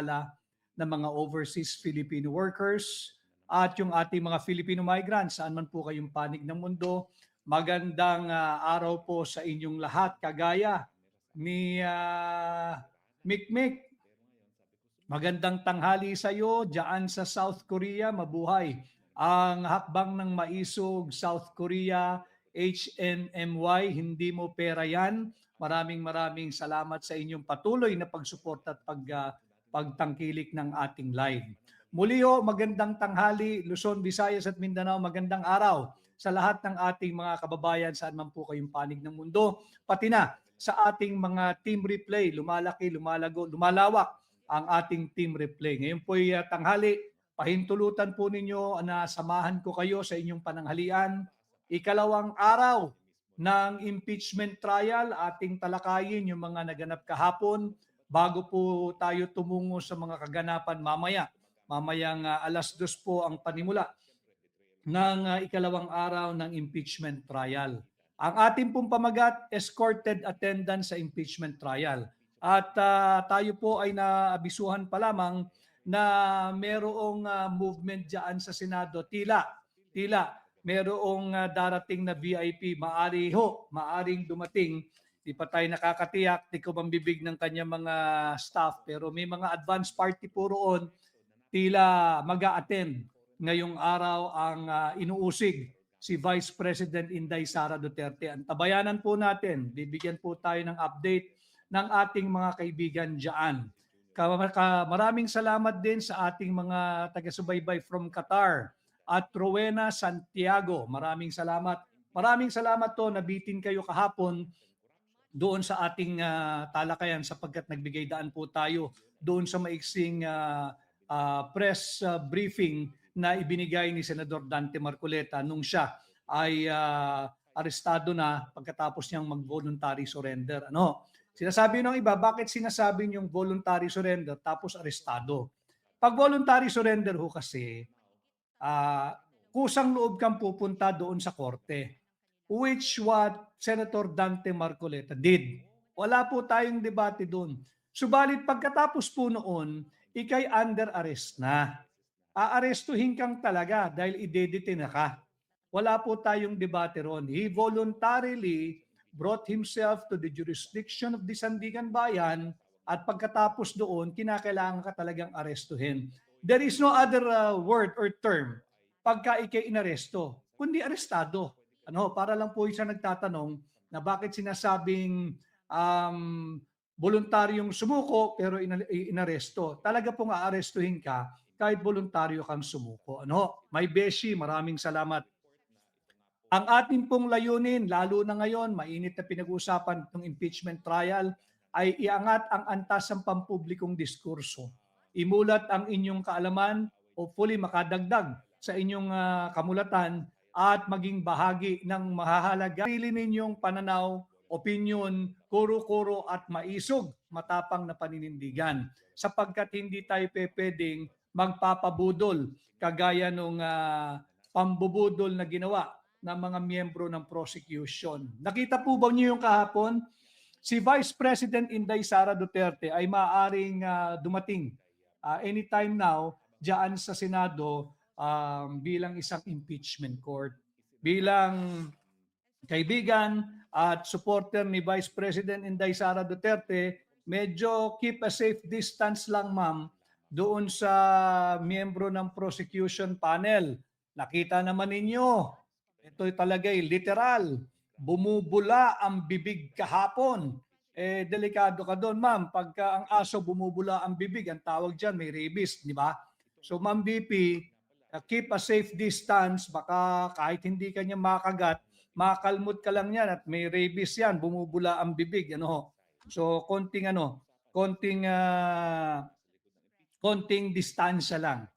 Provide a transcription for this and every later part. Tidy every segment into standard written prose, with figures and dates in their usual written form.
ng mga overseas Filipino workers at yung ating mga Filipino migrants, saan man po kayong panig ng mundo. Magandang araw po sa inyong lahat, kagaya ni Mikmik. Magandang tanghali sa iyo diyan sa South Korea, mabuhay. Ang hakbang ng maisog South Korea, HNMY, hindi mo pera yan. Maraming salamat sa inyong patuloy na pagsuporta at pagtangkilik ng ating live. Muli ho, magandang tanghali, Luzon, Visayas at Mindanao, magandang araw sa lahat ng ating mga kababayan saan man po kayong panig ng mundo, pati na sa ating mga team replay, lumalaki, lumalago, lumalawak ang ating team replay. Ngayon po ay tanghali, pahintulutan po ninyo na samahan ko kayo sa inyong pananghalian. Ikalawang araw ng impeachment trial, ating talakayin yung mga naganap kahapon bago po tayo tumungo sa mga kaganapan mamaya. Mamayang 2:00 po ang panimula ng ikalawang araw ng impeachment trial. Ang ating pong pamagat, escorted attendance sa impeachment trial. At tayo po ay naabisuhan pa lamang na merong movement dyan sa Senado. Tila merong darating na VIP. Maaring dumating. Di pa tayo nakakatiyak, di ko mambibig ng kanya mga staff. Pero may mga advance party po roon, tila mag-a-attend ngayong araw ang inuusig si Vice President Inday Sara Duterte. Ang tabayanan po natin, bibigyan po tayo ng update ng ating mga kaibigan dyan. Maraming salamat din sa ating mga taga-subaybay from Qatar at Rowena Santiago. Maraming salamat. Maraming salamat to, nabitin kayo kahapon doon sa ating talakayan sapagkat nagbigay daan po tayo doon sa maiksing press briefing na ibinigay ni Senador Dante Marcoleta nung siya ay arestado na pagkatapos niyang mag-voluntary surrender. Sinasabi ng iba, bakit sinasabi niyong voluntary surrender tapos arestado? Pag voluntary surrender ho kasi, kusang loob kang pupunta doon sa korte, which what Senator Dante Marcoleta did. Wala po tayong debate doon. Subalit pagkatapos po noon, ikay under arrest na. Aarestuhin kang talaga dahil idedetain na ka. Wala po tayong debate ron. He voluntarily brought himself to the jurisdiction of the Sandigan Bayan at pagkatapos doon, kinakailangan ka talagang arestuhin. There is no other word or term pagka ikay inaresto, kundi arestado. Para lang po isa nagtatanong na bakit sinasabing voluntaryong sumuko pero inaresto. Talaga pong aarestuhin ka kahit voluntaryo kang sumuko. May beshi, maraming salamat. Ang ating pong layunin, lalo na ngayon, mainit na pinag-uusapan ng impeachment trial, ay iangat ang antas ng pampublikong diskurso. Imulat ang inyong kaalaman, hopefully makadagdag sa inyong kamulatan at maging bahagi ng mahahalaga sarili ninyong pananaw, opinion, kuro-kuro at maisog, matapang na paninindigan. Sapagkat hindi tayo pwedeng magpapabudol kagaya nung pambubudol na ginawa ng mga miyembro ng prosecution. Nakita po ba niyo yung kahapon? Si Vice President Inday Sara Duterte ay maaaring dumating anytime now diyan sa Senado bilang isang impeachment court. Bilang kaibigan at supporter ni Vice President Inday Sara Duterte, medyo keep a safe distance lang ma'am doon sa miyembro ng prosecution panel. Nakita naman ninyo, ito talaga'y literal, bumubula ang bibig kahapon. Delikado ka doon, ma'am. Pagka ang aso bumubula ang bibig, ang tawag dyan, may rabies, di ba? So, Ma'am BP, keep a safe distance. Baka kahit hindi ka niya makagat, makalmot ka lang yan at may rabies yan, bumubula ang bibig. So, konting distansya lang.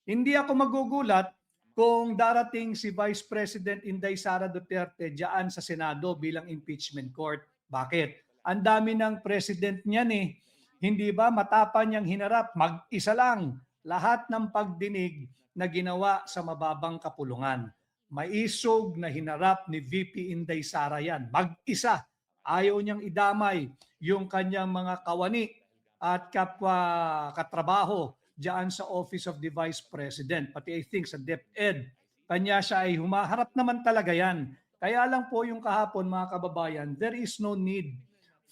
Hindi ako magugulat kung darating si Vice President Inday Sara Duterte diyan sa Senado bilang impeachment court. Bakit? Ang dami ng president niyan eh. Hindi ba matapang niyang hinarap, mag-isa lang lahat ng pagdinig na ginawa sa mababang kapulungan. Maisog na hinarap ni VP Inday Sara yan. Mag-isa. Ayaw niyang idamay yung kanyang mga kawani at kapwa katrabaho diyan sa Office of the Vice President, pati I think sa DepEd. Kanya siya ay humaharap naman talaga yan. Kaya lang po yung kahapon mga kababayan, there is no need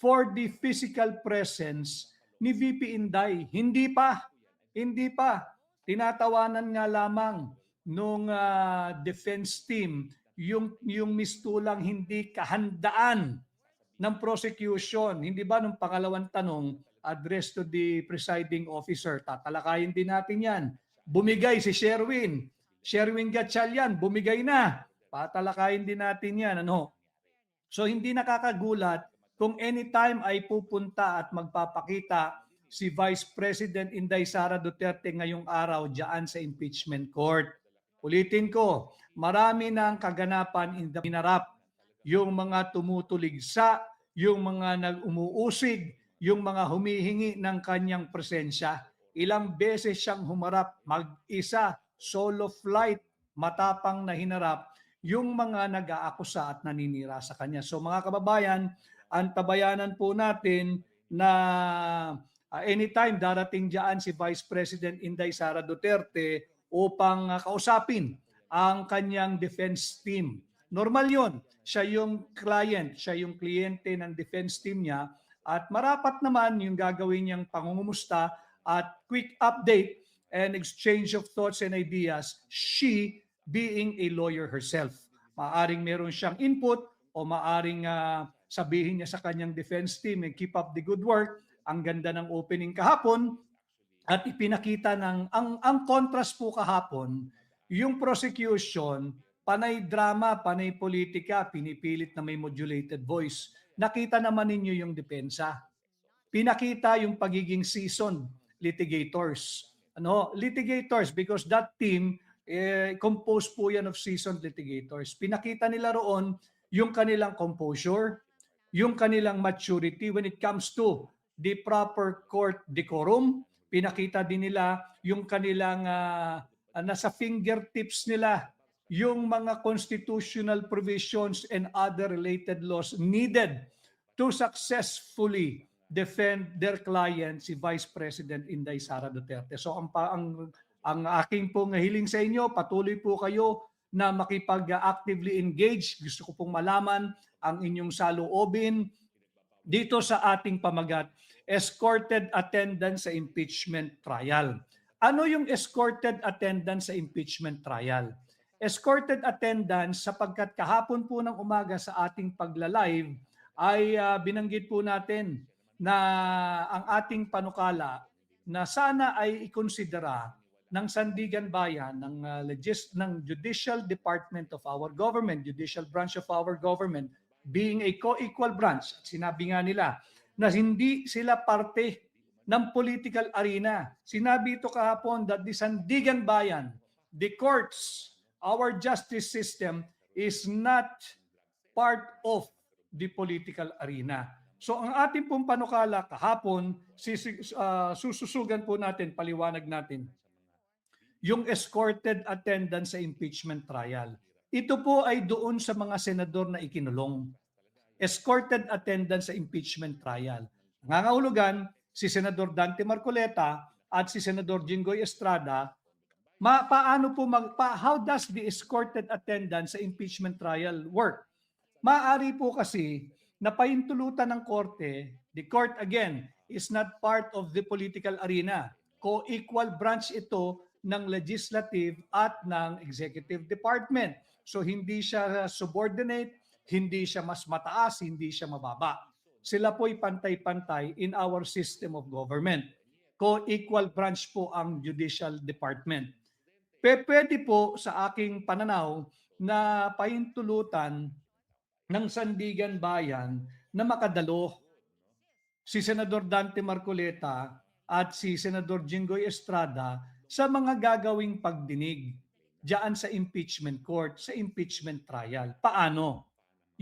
for the physical presence ni VP Inday. Hindi pa. Tinatawanan nga lamang nung defense team yung mistulang hindi kahandaan ng prosecution. Hindi ba nung pangalawang tanong, address to the presiding officer, tatalakayin din natin yan. Bumigay si Sherwin Gatchalian, bumigay na. Patalakayin din natin yan. Ano? So hindi nakakagulat kung anytime ay pupunta at magpapakita si Vice President Inday Sara Duterte ngayong araw diyan sa impeachment court. Ulitin ko, marami ng kaganapan in the hinarap, yung mga tumutuligsa, yung mga nag-umuusig, yung mga humihingi ng kanyang presensya. Ilang beses siyang humarap, mag-isa, solo flight, matapang na hinarap, yung mga nag-aakusa at naninira sa kanya. So mga kababayan, antabayanan po natin na anytime darating diyan si Vice President Inday Sara Duterte upang kausapin ang kanyang defense team. Normal yon. Siya yung client, siya yung kliyente ng defense team niya at marapat naman yung gagawin niyang pangungumusta at quick update and exchange of thoughts and ideas, she being a lawyer herself. Maaring meron siyang input o maaring sabihin niya sa kanyang defense team, keep up the good work. Ang ganda ng opening kahapon at ipinakita ang contrast po kahapon, yung prosecution, panay drama, panay politika, pinipilit na may modulated voice. Nakita naman ninyo yung depensa. Pinakita yung pagiging seasoned litigators. Litigators because that team composed po yan of seasoned litigators. Pinakita nila roon yung kanilang composure, yung kanilang maturity when it comes to the proper court decorum. Pinakita din nila yung kanilang nasa fingertips nila yung mga constitutional provisions and other related laws needed to successfully defend their client, si Vice President Inday Sara Duterte. So ang aking pong hiling sa inyo, patuloy po kayo na makipag-actively engage. Gusto ko pong malaman ang inyong saloobin dito sa ating pamagat, escorted attendance sa impeachment trial. Ano yung escorted attendance sa impeachment trial? Escorted attendance sapagkat kahapon po ng umaga sa ating pagla-live ay binanggit po natin na ang ating panukala na sana ay ikonsidera ng Sandigan Bayan, ng Judicial Department of our government, Judicial Branch of our government, being a co-equal branch. Sinabi nga nila na hindi sila parte ng political arena. Sinabi ito kahapon that the Sandigan Bayan, the courts, our justice system is not part of the political arena. So ang ating pong panukala kahapon, sususugan po natin, paliwanag natin, yung escorted attendance sa impeachment trial. Ito po ay doon sa mga senador na ikinulong. Escorted attendance sa impeachment trial. Nangangahulugan si Senador Dante Marcoleta at si Senador Jinggoy Estrada. How does the escorted attendance sa impeachment trial work? Maaari po kasi na paintulutan ng korte, the court again is not part of the political arena. Co-equal branch ito ng legislative at ng executive department. So hindi siya subordinate, hindi siya mas mataas, hindi siya mababa. Sila po'y pantay-pantay in our system of government. Co-equal branch po ang judicial department. Pwede po sa aking pananaw na paintulutan ng Sandigan Bayan na makadalo si Senador Dante Marcoleta at si Senador Jinggoy Estrada sa mga gagawing pagdinig diyan sa impeachment court, sa impeachment trial. Paano?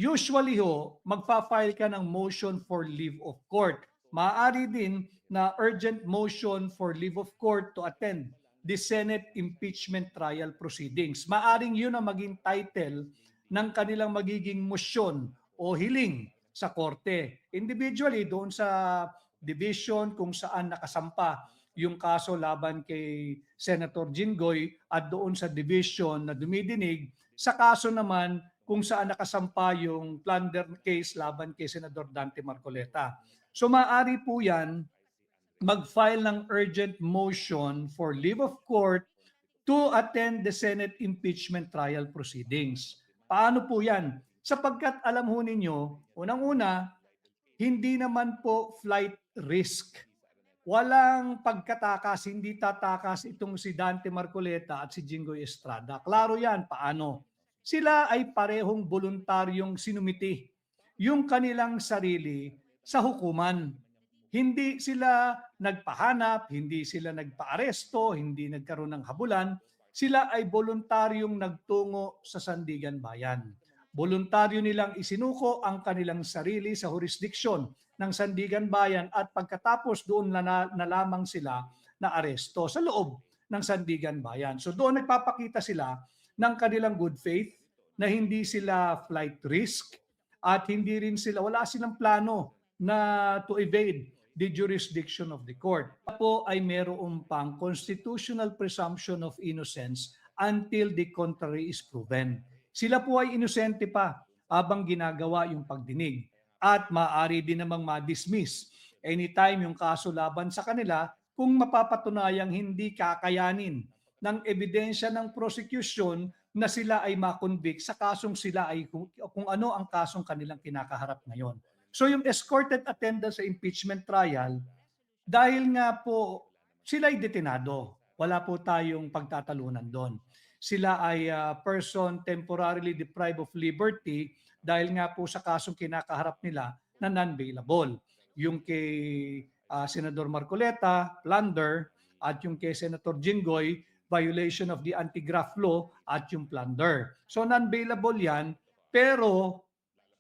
Usually magfa-file ka ng motion for leave of court. Maaari din na urgent motion for leave of court to attend the Senate impeachment trial proceedings. Maaring yun ang maging title ng kanilang magiging motion o hiling sa korte. Individually, doon sa division kung saan nakasampa yung kaso laban kay Senator Jinggoy at doon sa division na dumidinig sa kaso naman kung saan nakasampa yung plunder case laban kay Senador Dante Marcoleta. So maaari po yan mag-file ng urgent motion for leave of court to attend the Senate impeachment trial proceedings. Paano po yan? Sapagkat alam ho ninyo, unang-una, hindi naman po flight risk. Walang pagkatakas, hindi tatakas itong si Dante Marcoleta at si Jinggoy Estrada. Klaro yan, paano? Sila ay parehong voluntaryong sinumiti yung kanilang sarili sa hukuman. Hindi sila nagpahanap, hindi sila nagpaaresto, hindi nagkaroon ng habulan. Sila ay voluntaryong nagtungo sa Sandigan Bayan. Voluntaryo nilang isinuko ang kanilang sarili sa jurisdiksyon ng Sandigan Bayan at pagkatapos doon na lamang sila na aresto sa loob ng Sandigan Bayan. So doon nagpapakita sila ng kanilang good faith na hindi sila flight risk at hindi rin sila, wala silang plano na to evade the jurisdiction of the court. Po ay meron pang constitutional presumption of innocence until the contrary is proven. Sila po ay inosente pa habang ginagawa yung pagdinig at maaari din namang ma-dismiss anytime yung kaso laban sa kanila kung mapapatunayang hindi kakayanin ng ebidensya ng prosecution na sila ay makonvict sa kasong sila ay kung ano ang kasong kanilang kinakaharap ngayon. So yung escorted attendance sa impeachment trial, dahil nga po sila ay detenado, wala po tayong pagtatalunan doon. Sila ay person temporarily deprived of liberty dahil nga po sa kasong kinakaharap nila na non-bailable. Yung kay Senador Marcoleta, plunder, at yung kay Senator Jinggoy, violation of the anti-graft law at yung plunder. So non-bailable yan, pero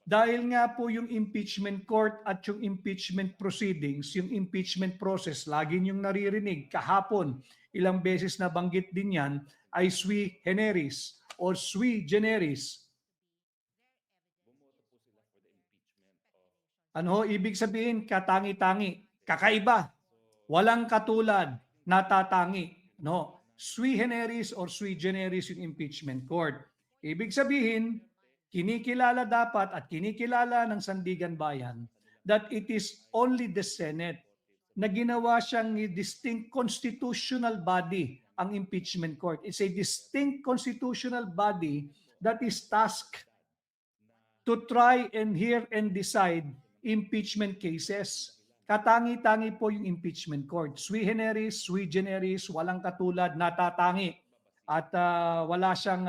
dahil nga po yung impeachment court at yung impeachment proceedings, yung impeachment process, lagi niyong naririnig kahapon, ilang beses na banggit din yan, ay sui generis or sui generis. Ano ibig sabihin? Katangi-tangi, kakaiba, walang katulad, natatangi. No? Sui generis or sui generis yung impeachment court. Ibig sabihin, kinikilala dapat at kinikilala ng Sandigan Bayan that it is only the Senate na ginawa siyang distinct constitutional body ang impeachment court. It's a distinct constitutional body that is tasked to try and hear and decide impeachment cases. Katangi-tangi po yung impeachment court. Sui generis, sui generis, walang katulad, natatangi. At wala siyang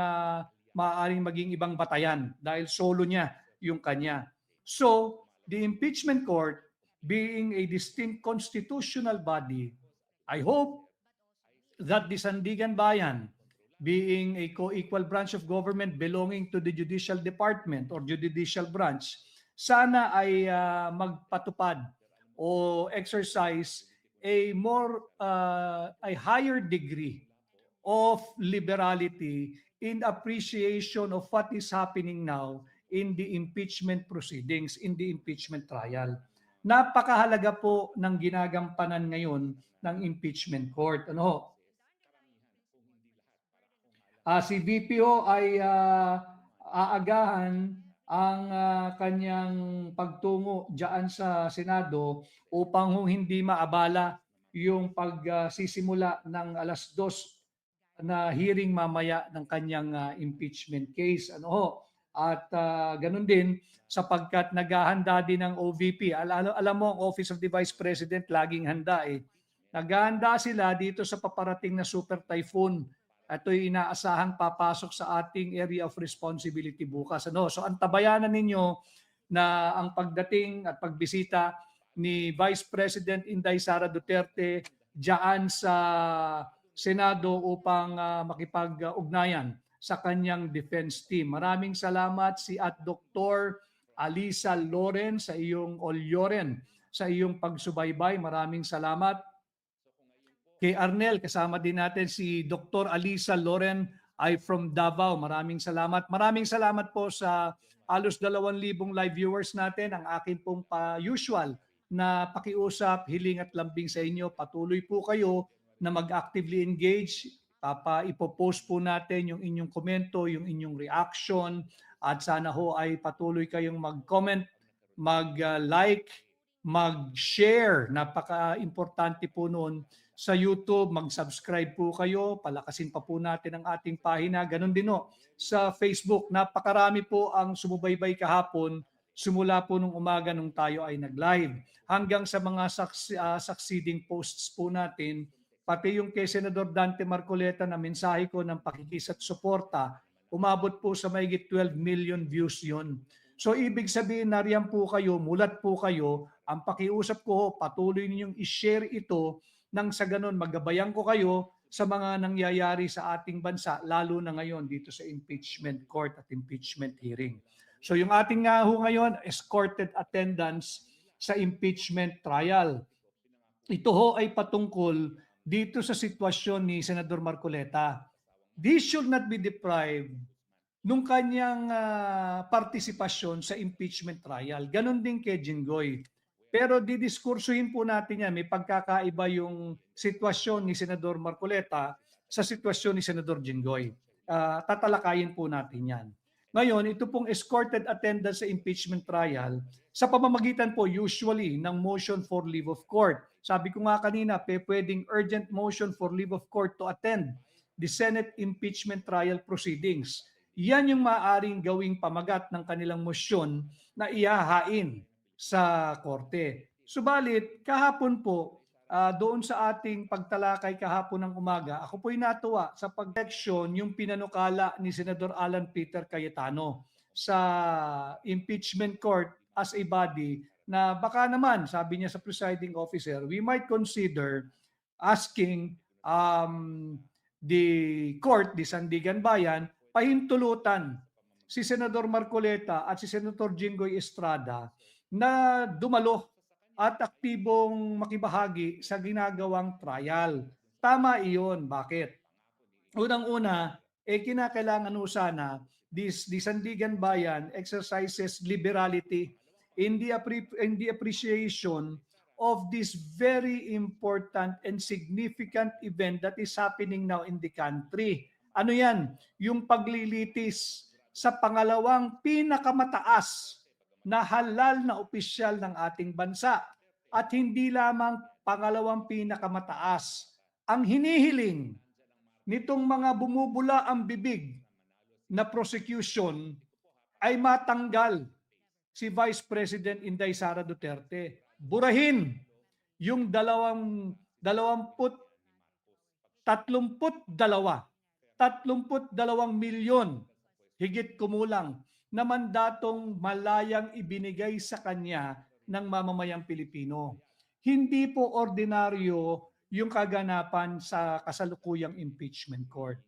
maaaring maging ibang batayan dahil solo niya yung kanya. So, the impeachment court being a distinct constitutional body, I hope that the Sandigan Bayan being a co-equal branch of government belonging to the judicial department or judicial branch, sana ay magpatupad o exercise a higher degree of liberality in appreciation of what is happening now in the impeachment proceedings, in the impeachment trial. Napakahalaga po ng ginagampanan ngayon ng impeachment court. Si VPO ay aagahan ang kanyang pagtungo diyan sa Senado upang hindi maabala yung pagsisimula ng alas 2 na hearing mamaya ng kanyang impeachment case. At ganun din sapagkat naghahanda din ng OVP. Alam mo, ang Office of the Vice President laging handa eh. Naghahanda sila dito sa paparating na super typhoon. Ito'y inaasahang papasok sa ating area of responsibility bukas. So antabayanan ninyo na ang pagdating at pagbisita ni Vice President Inday Sara Duterte diyan sa Senado upang makipag-ugnayan sa kanyang defense team. Maraming salamat si Dr. Alisa Loren sa iyong sa iyong pagsubaybay. Maraming salamat. Kay Arnel, kasama din natin si Dr. Alisa Loren ay from Davao. Maraming salamat. Maraming salamat po sa halos 2,000 live viewers natin. Ang akin pong usual na pakiusap, hiling at lambing sa inyo. Patuloy po kayo na mag-actively engage. Ipopost po natin yung inyong komento, yung inyong reaction, at sana ho ay patuloy kayong mag-comment, mag-like, mag-share. Napaka-importante po noon. Sa YouTube, mag-subscribe po kayo. Palakasin pa po natin ang ating pahina. Ganon din ho. Sa Facebook, napakarami po ang sumubaybay kahapon simula po nung umaga nung tayo ay nag-live. Hanggang sa mga succeeding posts po natin, pati yung kay Senador Dante Marcoleta na mensahe ko ng pakikis at suporta, umabot po sa mahigit 12 million views yon. So ibig sabihin, nariyan po kayo, mulat po kayo, ang pakiusap ko, patuloy ninyong i-share ito nang sa ganun magabayan ko kayo sa mga nangyayari sa ating bansa, lalo na ngayon dito sa impeachment court at impeachment hearing. So yung ating nga ho ngayon, escorted attendance sa impeachment trial. Ito ho ay patungkol dito sa sitwasyon ni Senador Marcoleta. This should not be deprived nung kanyang partisipasyon sa impeachment trial. Ganon din kay Jinggoy. Pero didiskursuhin po natin yan. May pagkakaiba yung sitwasyon ni Senador Marcoleta sa sitwasyon ni Senador Jinggoy. Tatalakayin po natin yan. Ngayon, ito pong escorted attendance sa impeachment trial sa pamamagitan po usually ng motion for leave of court. Sabi ko nga kanina, pwedeng urgent motion for leave of court to attend the Senate impeachment trial proceedings. Yan yung maaaring gawing pamagat ng kanilang motion na ihahain sa korte. Subalit, kahapon po, doon sa ating pagtalakay kahapon ng umaga, ako po'y natuwa sa pag-election yung pinanukala ni Senador Alan Peter Cayetano sa impeachment court as a body na baka naman, sabi niya sa presiding officer, we might consider asking the court, the Sandigan Bayan, pahintulutan si Senador Marcoleta at si Senator Jinggoy Estrada na dumalo at aktibong makibahagi sa ginagawang trial. Tama iyon. Bakit? Unang-una, kinakailangan sana the Sandigan Bayan exercises liberality in the appreciation of this very important and significant event that is happening now in the country. Ano yan? Yung paglilitis sa pangalawang pinakamataas na halal na opisyal ng ating bansa. At hindi lamang pangalawang pinakamataas. Ang hinihiling nitong mga bumubula ang bibig na prosecution ay matanggal si Vice President Inday Sara Duterte. Burahin yung 32 milyon higit kumulang na mandatong malayang ibinigay sa kanya ng mamamayang Pilipino. Hindi po ordinaryo yung kaganapan sa kasalukuyang impeachment court.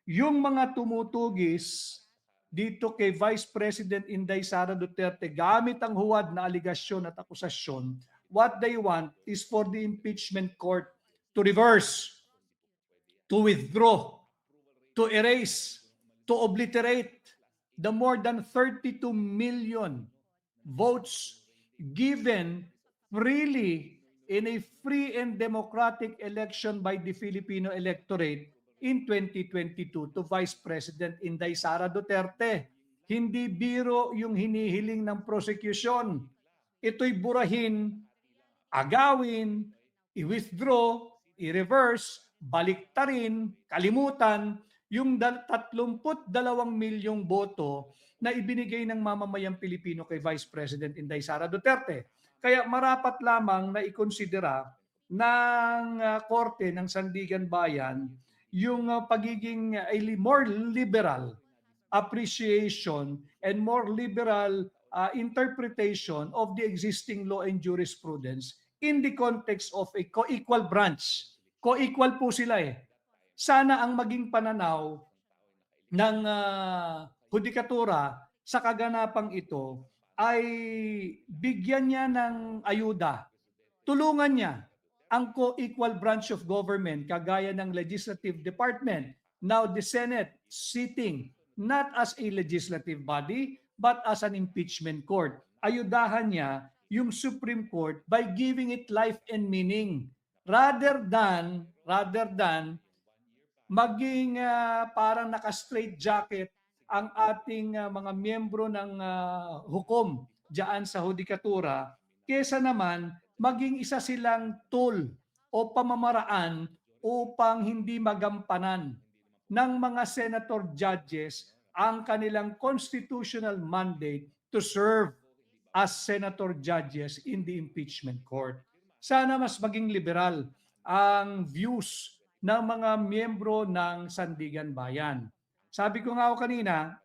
Yung mga tumutugis dito kay Vice President Inday Sara Duterte gamit ang huwad na aligasyon at akusasyon, what they want is for the impeachment court to reverse, to withdraw, to erase, to obliterate the more than 32 million votes given freely in a free and democratic election by the Filipino electorate in 2022 to Vice President Inday Sara Duterte. Hindi biro yung hinihiling ng prosecution. Ito'y burahin, agawin, i-withdraw, i-reverse, baliktarin, kalimutan yung 32 milyong boto na ibinigay ng mamamayang Pilipino kay Vice President Inday Sara Duterte. Kaya marapat lamang na ikonsidera ng korte ng Sandigan Bayan yung pagiging more liberal appreciation and more liberal interpretation of the existing law and jurisprudence in the context of a co-equal branch. Co-equal po sila eh. Sana ang maging pananaw ng hudikatura sa kaganapang ito ay bigyan niya ng ayuda. Tulungan niya ang co-equal branch of government kagaya ng Legislative Department, now the Senate sitting not as a legislative body but as an impeachment court. Ayudahan niya yung Supreme Court by giving it life and meaning rather than maging parang naka-straight jacket ang ating mga miyembro ng hukom diyan sa hudikatura, kesa naman maging isa silang tool o pamamaraan upang hindi magampanan ng mga senator judges ang kanilang constitutional mandate to serve as senator judges in the impeachment court. Sana mas maging liberal ang views ng mga miyembro ng Sandigan Bayan. Sabi ko nga kanina,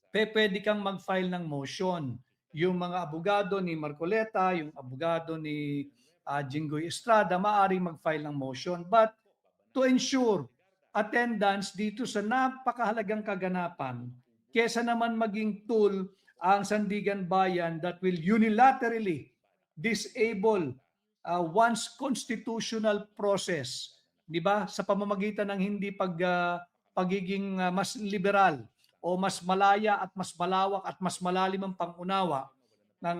pwede kang mag-file ng motion. Yung mga abogado ni Marcoleta, yung abogado ni Jinggoy Estrada, maaaring mag-file ng motion. But to ensure attendance dito sa napakahalagang kaganapan, kesa naman maging tool ang Sandigan Bayan that will unilaterally disable one's constitutional process, di ba? Sa pamamagitan ng hindi pagiging mas liberal o mas malaya at mas malawak at mas malalim ang pangunawa ng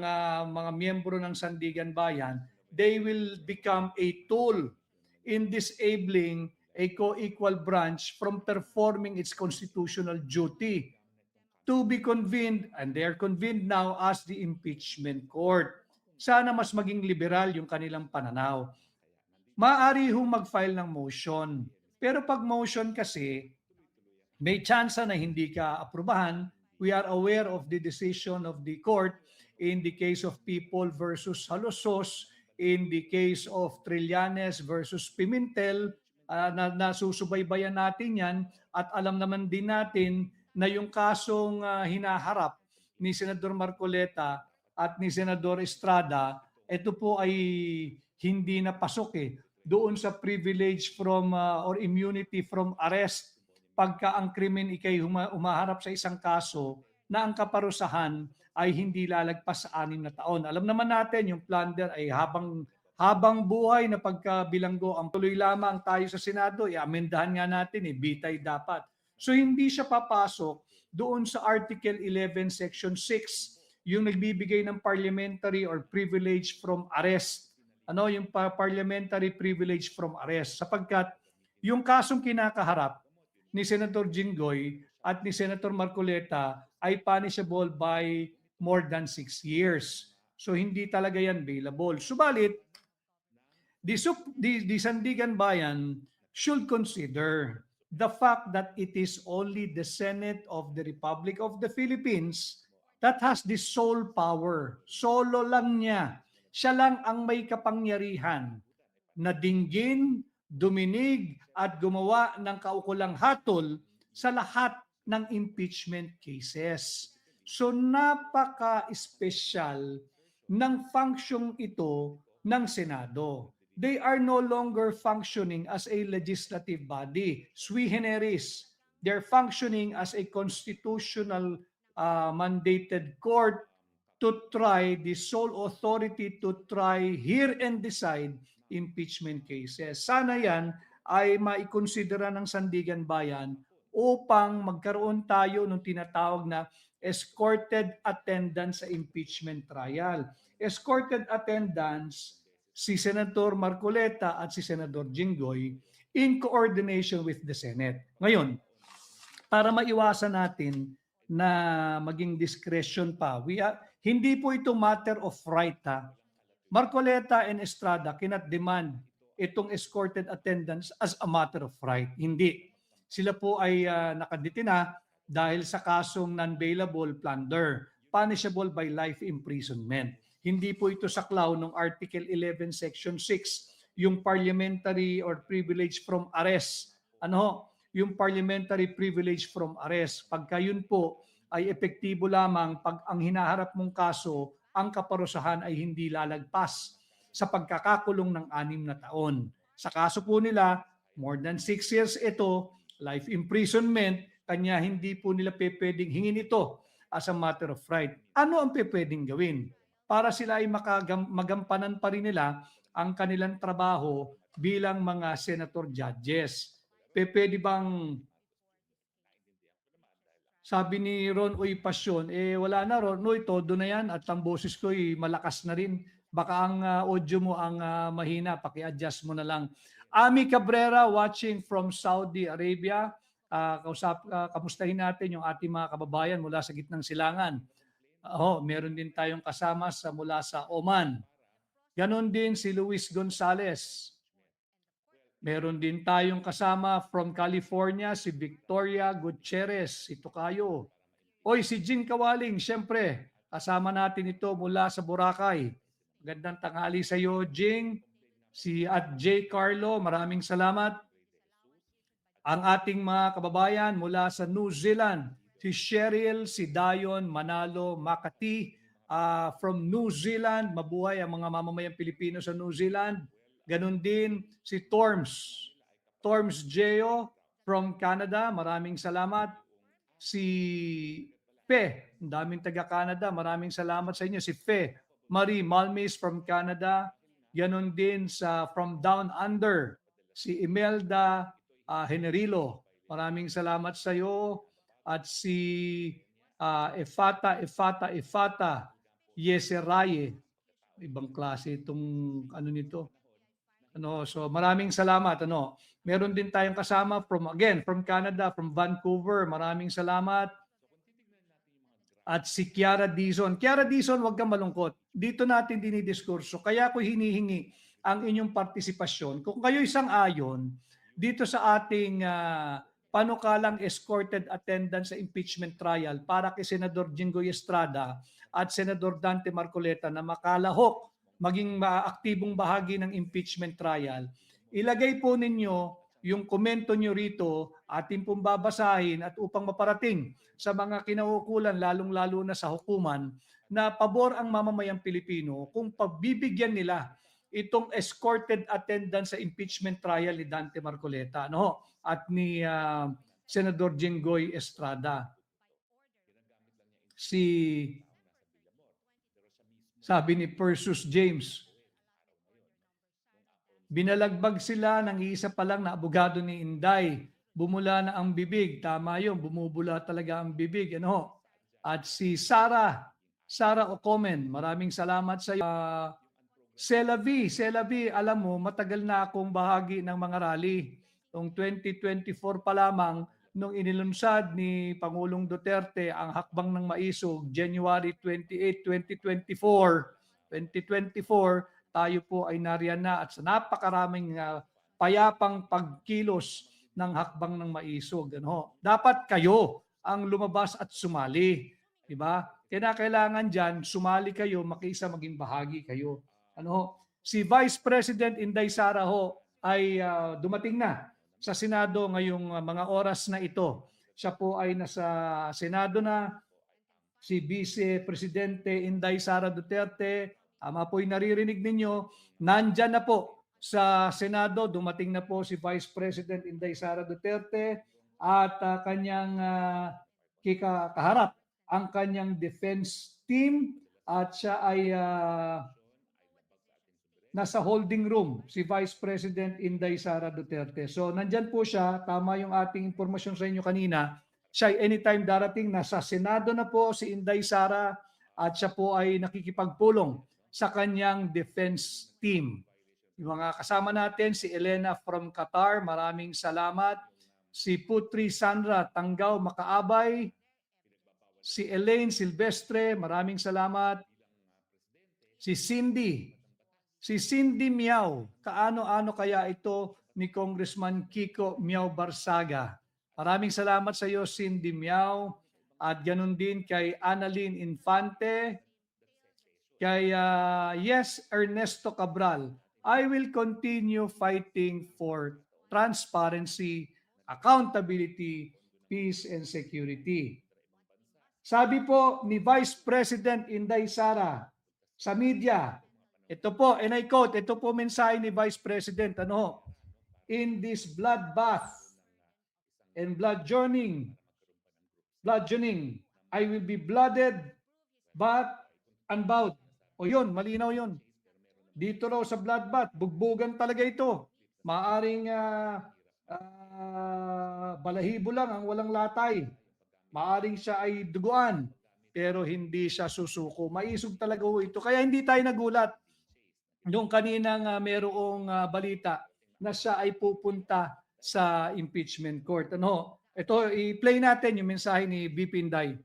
mga miyembro ng Sandigan Bayan, they will become a tool in disabling a co-equal branch from performing its constitutional duty to be convened, and they are convened now as the impeachment court. Sana mas maging liberal yung kanilang pananaw. Maaari hong mag-file ng motion. Pero pag motion kasi, may tsansa na hindi ka aprubahan. We are aware of the decision of the court in the case of People versus Halosos, in the case of Trillanes versus Pimentel, nasusubaybayan natin yan at alam naman din natin na yung kasong hinaharap ni Senador Marcoleta at ni Senador Estrada, ito po ay hindi napasok doon sa privilege from or immunity from arrest pagka ang krimen ikay umaharap sa isang kaso na ang kaparusahan ay hindi lalagpas sa 6 na taon. Alam naman natin yung plunder ay habang buhay na pagkabilanggo. Ang tuloy lamang tayo sa Senado, amendahan nga natin, bitay dapat. So hindi siya papasok doon sa Article 11, Section 6, yung nagbibigay ng parliamentary or privilege from arrest. Yung parliamentary privilege from arrest. Sapagkat yung kasong kinakaharap ni Senator Jinggoy at ni Senator Marcoleta ay punishable by more than 6 years. So hindi talaga yan bailable. Subalit, the Sandigan Bayan should consider the fact that it is only the Senate of the Republic of the Philippines that has the sole power. Solo lang niya. Siya lang ang may kapangyarihan na dinggin, duminig at gumawa ng kaukulang hatol sa lahat ng impeachment cases. So napaka-espesyal ng function ito ng Senado. They are no longer functioning as a legislative body, sui generis. They're functioning as a constitutional mandated court to try, the sole authority to try, hear and decide impeachment cases. Sana yan ay maikonsidera ng Sandigan Bayan upang magkaroon tayo ng tinatawag na escorted attendance sa impeachment trial. Escorted attendance si Senator Marcoleta at si Senator Jinggoy in coordination with the Senate. Ngayon, para maiwasan natin na maging discretion pa, hindi po ito matter of right. Marcoleta and Estrada cannot demand itong escorted attendance as a matter of right. Hindi. Sila po ay nakadetina dahil sa kasong non-bailable plunder, punishable by life imprisonment. Hindi po ito saklaw ng Article 11, Section 6, yung parliamentary or privilege from arrest. Yung parliamentary privilege from arrest. Pagka yun po ay epektibo lamang pag ang hinaharap mong kaso, ang kaparusahan ay hindi lalagpas sa pagkakakulong ng 6 na taon. Sa kaso po nila, more than 6 years ito, life imprisonment, kanya hindi po nila pwedeng hingin ito as a matter of right. Ano ang pwedeng gawin? Para sila ay magampanan pa rin nila ang kanilang trabaho bilang mga senator judges. Pwede bang Sabi ni Ron Uy Pasyon, wala na Ron Uy, todo na yan at ang boses ko malakas na rin. Baka ang audio mo ang mahina, paki-adjust mo na lang. Ami Cabrera watching from Saudi Arabia. Kamustahin natin yung ating mga kababayan mula sa gitnang silangan. Meron din tayong kasama mula sa Oman. Ganon din si Luis Gonzales. Meron din tayong kasama from California, si Victoria Gutierrez, ito kayo. Oy, si Jing Kawaling, syempre, kasama natin ito mula sa Boracay. Magandang tanghali sa iyo, Jing. Si at J. Carlo, maraming salamat. Ang ating mga kababayan mula sa New Zealand, si Cheryl, si Dayon, Manalo, Makati, from New Zealand, mabuhay ang mga mamamayang Pilipino sa New Zealand. Ganon din si Torms Geo from Canada, maraming salamat. Si Fe, ang daming taga-Canada, maraming salamat sa inyo. Si Fe Marie Malmes from Canada, ganon din from Down Under, si Imelda Generilo, maraming salamat sa iyo. At si Efata Yeseraye, ibang klase itong nito. So maraming salamat. Meron din tayong kasama from Canada, from Vancouver. Maraming salamat. At si Kiara Dizon. Kiara Dizon, huwag kang malungkot. Dito natin dinidiskurso. Kaya ko hinihingi ang inyong partisipasyon. Kung kayo isang-ayon dito sa ating panukalang escorted attendance sa impeachment trial para kay Senador Jinggoy Estrada at Senador Dante Marcoleta na makalahok maging aktibong bahagi ng impeachment trial, ilagay po ninyo yung komento nyo rito, ating pong babasahin at upang maparating sa mga kinaukulan, lalong-lalo na sa hukuman, na pabor ang mamamayang Pilipino kung pagbibigyan nila itong escorted attendance sa impeachment trial ni Dante Marcoleta at ni Senador Jinggoy Estrada. Sabi ni Persus James, binalagbag sila ng isa pa lang na abogado ni Inday. Bumula na ang bibig. Tama yun, bumubula talaga ang bibig. At si Sarah Ocomen, maraming salamat sa iyo. Selavi, alam mo, matagal na akong bahagi ng mga rally. Noong 2024 pa lamang, nung inilunsad ni Pangulong Duterte ang Hakbang ng Maisog, January 28, 2024, tayo po ay nariyan na at sa napakaraming payapang pagkilos ng Hakbang ng Maisog. Dapat kayo ang lumabas at sumali. Diba? Kailangan dyan, sumali kayo, makiisa maging bahagi kayo. Si Vice President Inday Sara ay dumating na sa Senado ngayong mga oras na ito. Siya po ay nasa Senado na. Si Vice Presidente Inday Sara Duterte, po'y naririnig ninyo, nandyan na po sa Senado. Dumating na po si Vice President Inday Sara Duterte at kanyang kaharap ang kanyang defense team at siya ay nasa holding room, si Vice President Inday Sara Duterte. So nandyan po siya, tama yung ating impormasyon sa inyo kanina, siya ay anytime darating, nasa Senado na po si Inday Sara at siya po ay nakikipagpulong sa kanyang defense team. Yung mga kasama natin, si Elena from Qatar, maraming salamat. Si Putri Sandra Tanggao Makaabay, si Elaine Silvestre, maraming salamat. Si Cindy Miao, kaano-ano kaya ito ni Congressman Kiko Miao Barsaga? Maraming salamat sa iyo, Cindy Miao. At ganun din kay Annalyn Infante, kay Ernesto Cabral. I will continue fighting for transparency, accountability, peace, and security. Sabi po ni Vice President Inday Sara sa media, ito po, and I quote, ito po mensahe ni Vice President, in this bloodbath and bludgeoning, I will be blooded but unbowed. O yun, malinaw yun. Dito raw sa bloodbath, bugbugan talaga ito. Maaring balahibo lang ang walang latay. Maaring siya ay duguan, pero hindi siya susuko. Maisog talaga ho ito. Kaya hindi tayo nagulat yung kaninang merong balita na siya ay pupunta sa impeachment court. Ano? Ito, i-play natin yung mensahe ni BP Inday.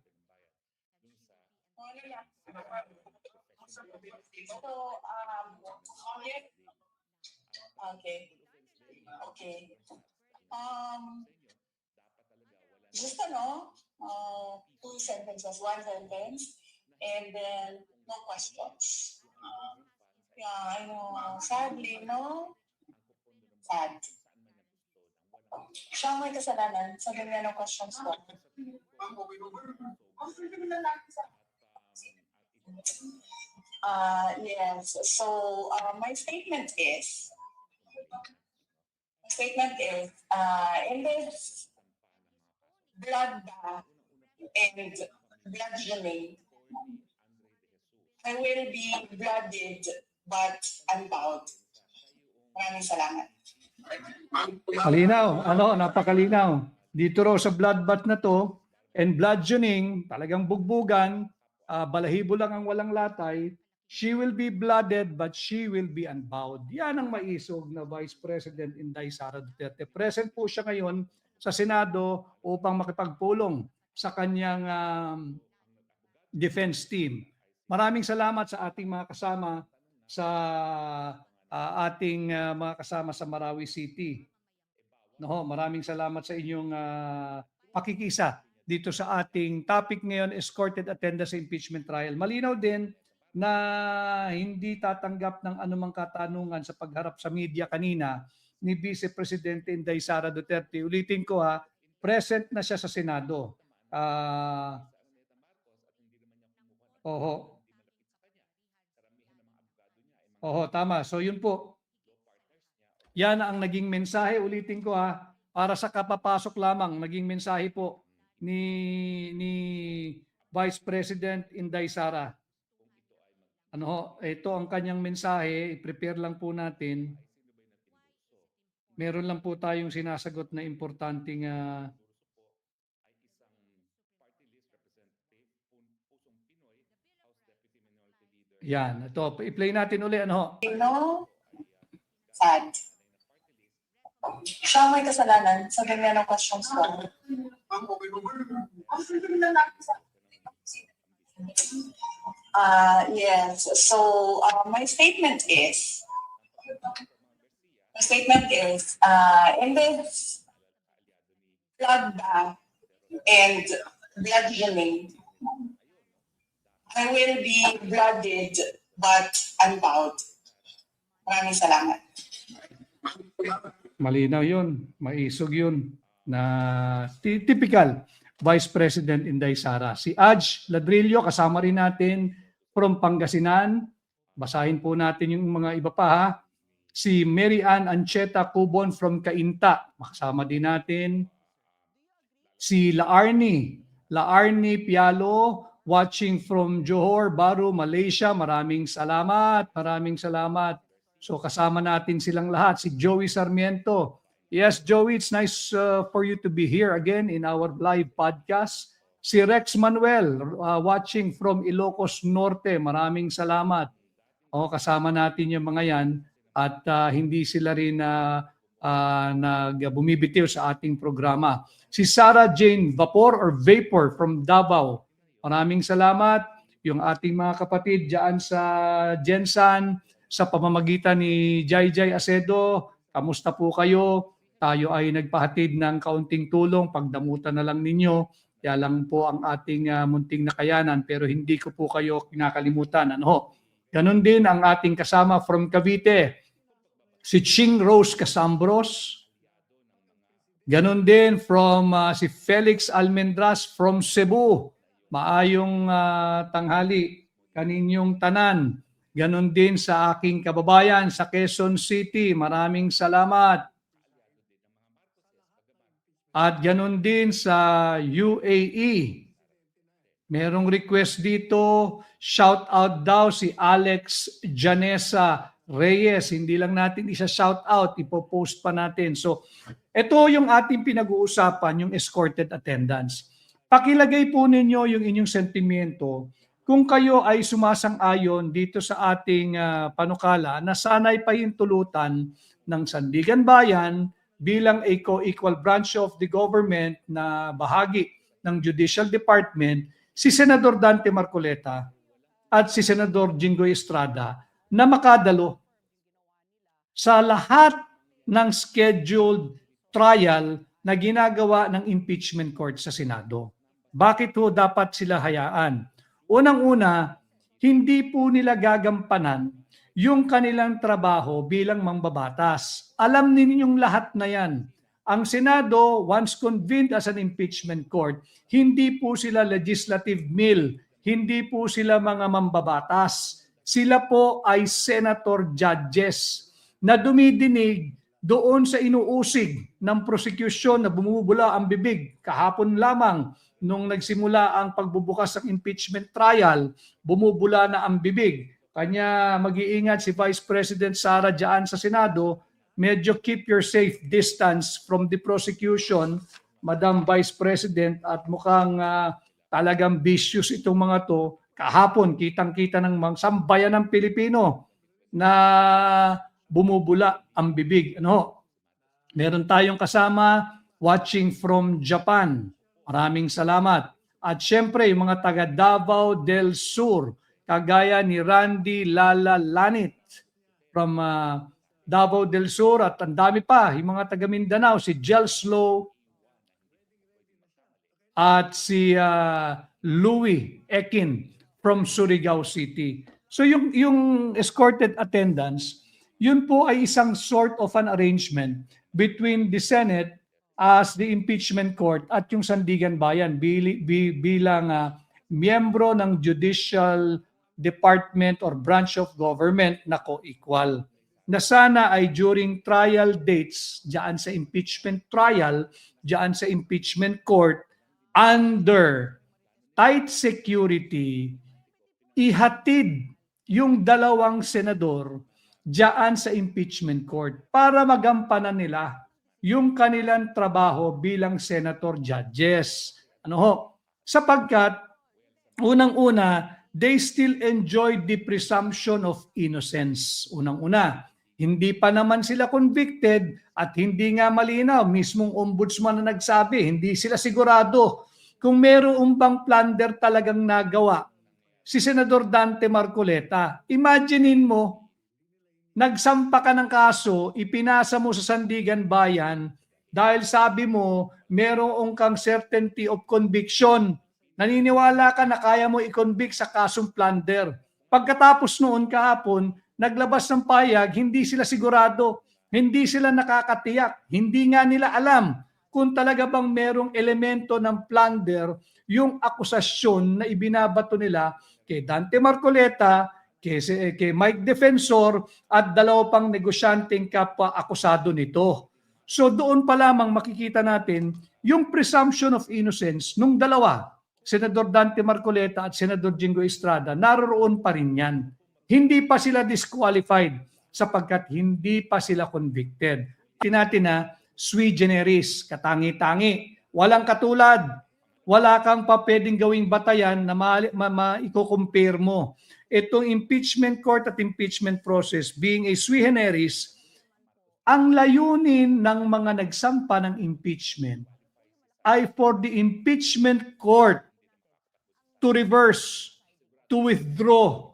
Okay. Okay. Just two sentences, one sentence, and then no questions. Yeah, I know. Sadly, no? Sad. Siya ang may kasalanan sa ganyan ng questions ko. Yes. So my statement is, in this bloodbath and bludgeoning, I will be blooded but unbowed. Maraming salamat. Malinaw, napakalinaw. Dito raw sa bloodbath na to and bludgeoning, talagang bugbugan, balahibo lang ang walang latay, she will be blooded but she will be unbowed. Yan ang maisog na Vice President Inday Sara Duterte. Present po siya ngayon sa Senado upang makipagpulong sa kanyang defense team. Maraming salamat sa ating mga kasama sa ating mga kasama sa Marawi City. No, maraming salamat sa inyong pakikisa dito sa ating topic ngayon, escorted attendance sa impeachment trial. Malinaw din na hindi tatanggap ng anumang katanungan sa pagharap sa media kanina ni Vice Presidente Inday Sara Duterte. Ulitin ko present na siya sa Senado. Tama. So yun po. Yan ang naging mensahe. Ulitin ko para sa kapapasok lamang, naging mensahe po ni Vice President Inday Sara. Ito ang kanyang mensahe. I-prepare lang po natin. Meron lang po tayong sinasagot na importanteng yan. Ito, i-play natin uli. Sad. Siya may kasalanan sa ganyan ng questions ko. Yes. So my statement is, in this bloodbath and bludgeoning, I will be blooded but unbowed. Maraming salamat. Malinaw yun. Maisog yun. Na typical Vice President Inday Sara. Si Aj Ladrillo, kasama rin natin from Pangasinan. Basahin po natin yung mga iba pa Si Mary Ann Ancheta Cubon from Cainta. Kasama din natin. Si Laarni Pialo, watching from Johor Bahru, Malaysia. Maraming salamat. So kasama natin silang lahat. Si Joey Sarmiento. Yes, Joey, it's nice for you to be here again in our live podcast. Si Rex Manuel, watching from Ilocos Norte. Maraming salamat. Kasama natin yung mga yan at hindi sila rin bumibitiw sa ating programa. Si Sarah Jane Vapor from Davao. Maraming salamat. Yung ating mga kapatid dyan sa Jensan, sa pamamagitan ni Jai Acedo, kamusta po kayo? Tayo ay nagpahatid ng kaunting tulong, pagdamutan na lang ninyo. Kaya lang po ang ating munting nakayanan, pero hindi ko po kayo kinakalimutan. Ganon din ang ating kasama from Cavite, si Ching Rose Casambros. Ganon din from si Felix Almendras from Cebu. Maayong tanghali kaninyong tanan. Ganon din sa aking kababayan sa Quezon City. Maraming salamat. At ganon din sa UAE. Merong request dito. Shout out daw si Alex Janessa Reyes. Hindi lang natin isa shout out. Ipopost pa natin. So ito yung ating pinag-uusapan, yung escorted attendance. Pakilagay po ninyo yung inyong sentimiento kung kayo ay sumasang-ayon dito sa ating panukala na sana'y pahintulutan ng Sandigan Bayan bilang a co-equal branch of the government na bahagi ng Judicial Department, si Senador Dante Marcoleta at si Senador Jinggoy Estrada na makadalo sa lahat ng scheduled trial na ginagawa ng impeachment court sa Senado. Bakit ho dapat sila hayaan? Unang-una, hindi po nila gagampanan yung kanilang trabaho bilang mambabatas. Alam ninyong lahat na yan. Ang Senado, once convened as an impeachment court, hindi po sila legislative mill, hindi po sila mga mambabatas. Sila po ay senator judges na dumidinig doon sa inuusig ng prosecution na bumubula ang bibig. Kahapon lamang, nung nagsimula ang pagbubukas ng impeachment trial, bumubula na ang bibig. Kanya mag-iingat si Vice President Sara dyan sa Senado, medyo keep your safe distance from the prosecution, Madam Vice President, at mukhang talagang vicious itong mga to. Kahapon, kitang-kita ng mga sambayan ng Pilipino na bumubula ang bibig. Meron tayong kasama watching from Japan. Maraming salamat. At syempre, yung mga taga Davao del Sur, kagaya ni Randy Lala Lanit from Davao del Sur, at ang dami pa, yung mga taga Mindanao, si Jelslow at si Louie Ekin from Surigao City. So yung escorted attendance, yun po ay isang sort of an arrangement between the Senate as the impeachment court at yung Sandigan Bayan bilang miyembro ng Judicial Department or branch of government na co-equal. Na sana ay during trial dates, diyan sa impeachment trial, diyan sa impeachment court, under tight security, ihatid yung dalawang senador diyan sa impeachment court para magampanan nila yung kanilang trabaho bilang senator judges. Sapagkat unang-una, they still enjoy the presumption of innocence. Unang-una, hindi pa naman sila convicted at hindi nga malinaw, mismong ombudsman na nagsabi, hindi sila sigurado kung mayroong bang plunder talagang nagawa si Senador Dante Marcoleta. Imaginein mo, nagsampa ka ng kaso, ipinasa mo sa Sandigan Bayan dahil sabi mo merong kang certainty of conviction. Naniniwala ka na kaya mo i-convict sa kasong plunder. Pagkatapos noon kahapon, naglabas ng payag, hindi sila sigurado, hindi sila nakakatiyak, hindi nga nila alam kung talaga bang merong elemento ng plunder yung akusasyon na ibinabato nila kay Dante Marcoleta, kay Mike Defensor at dalawa pang negosyanteng kapwa akusado nito. So doon pa lamang makikita natin yung presumption of innocence nung dalawa, Senador Dante Marcoleta at Senador Jinggoy Estrada, naroon pa rin yan. Hindi pa sila disqualified sapagkat hindi pa sila convicted. Natin na sui generis, katangi-tangi, walang katulad, wala kang pa pwedeng gawing batayan na iko-compare mo. Itong impeachment court at impeachment process being a sui generis, ang layunin ng mga nagsampa ng impeachment ay for the impeachment court to reverse, to withdraw,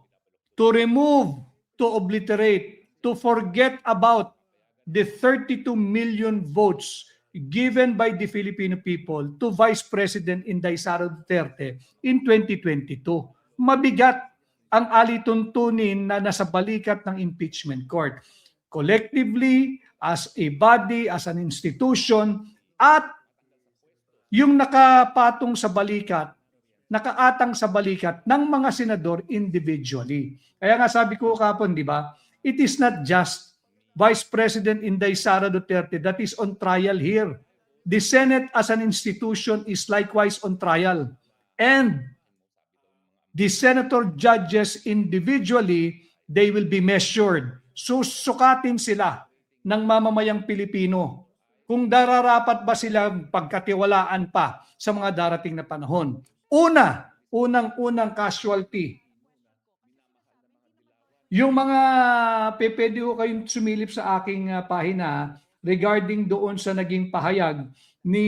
to remove, to obliterate, to forget about the 32 million votes given by the Filipino people to Vice President Inday Sara Duterte in 2022. Mabigat ang alituntunin na nasa balikat ng impeachment court. Collectively, as a body, as an institution, at yung nakapatong sa balikat, nakaatang sa balikat ng mga senador individually. Kaya nga sabi ko kapon, di ba, it is not just Vice President Inday Sara Duterte that is on trial here. The Senate as an institution is likewise on trial. And the senator judges individually, they will be measured. Susukatin sila ng mamamayang Pilipino kung dararapat ba sila pagkatiwalaan pa sa mga darating na panahon. Unang-unang casualty. Yung mga pwede ko kayong sumilip sa aking pahina regarding doon sa naging pahayag ni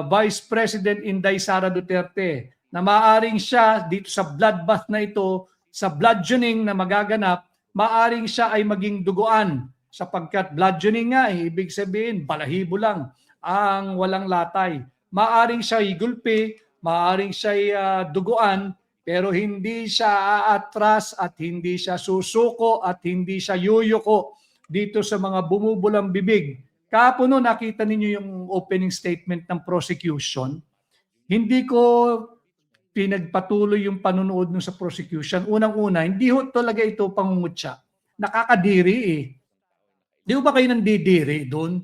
Vice President Inday Sara Duterte na maaring siya dito sa bloodbath na ito, sa bludgeoning na magaganap, maaring siya ay maging duguan sapagkat bludgeoning nga, ibig sabihin balahibo lang ang walang latay. Maaring siya igulpi, maaring siya duguan, pero hindi siya aatras at hindi siya susuko at hindi siya yuyuko dito sa mga bumubulang bibig. Kahapon no, nakita ninyo yung opening statement ng prosecution. Hindi ko pinagpatuloy yung panunood sa prosecution. Unang-una, hindi ho talaga ito pangungutya. Nakakadiri eh. Di ba kayo nandidiri doon?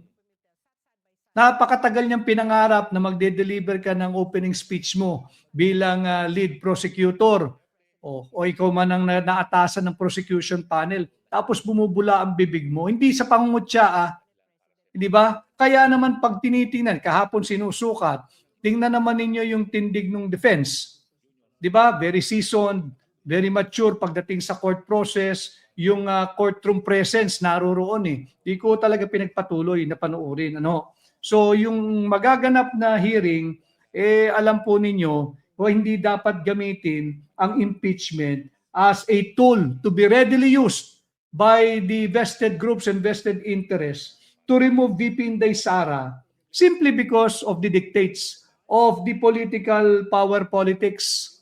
Napakatagal niyang pinangarap na magde-deliver ka ng opening speech mo bilang lead prosecutor o ikaw man ang naatasan ng prosecution panel tapos bumubula ang bibig mo. Hindi sa pangungutya di ba? Kaya naman pag tinitingnan, kahapon sinusukat, tingnan naman ninyo yung tindig ng defense. Di ba? Very seasoned, very mature pagdating sa court process, yung courtroom presence naroroon eh. Di ko talaga pinagpatuloy na panoorin. So yung magaganap na hearing, alam po ninyo, hindi dapat gamitin ang impeachment as a tool to be readily used by the vested groups and vested interests to remove VP Inday Sara simply because of the dictates of the political power politics.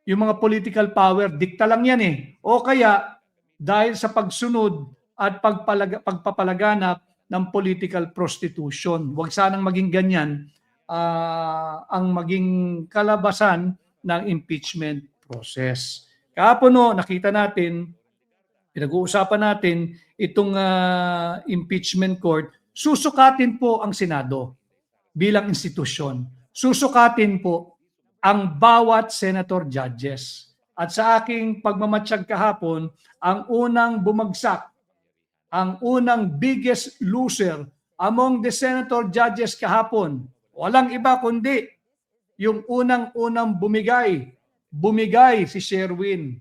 Yung mga political power, dikta lang yan eh. O kaya, dahil sa pagsunod at pagpapalaganap ng political prostitution. Huwag sanang maging ganyan ang maging kalabasan ng impeachment process. Kahapon nakita natin, pinag-uusapan natin itong impeachment court, susukatin po ang Senado bilang institusyon. Susukatin po ang bawat senator judges. At sa aking pagmamatsyag kahapon, ang unang bumagsak, ang unang biggest loser among the senator judges kahapon, walang iba kundi yung unang-unang bumigay si Sherwin.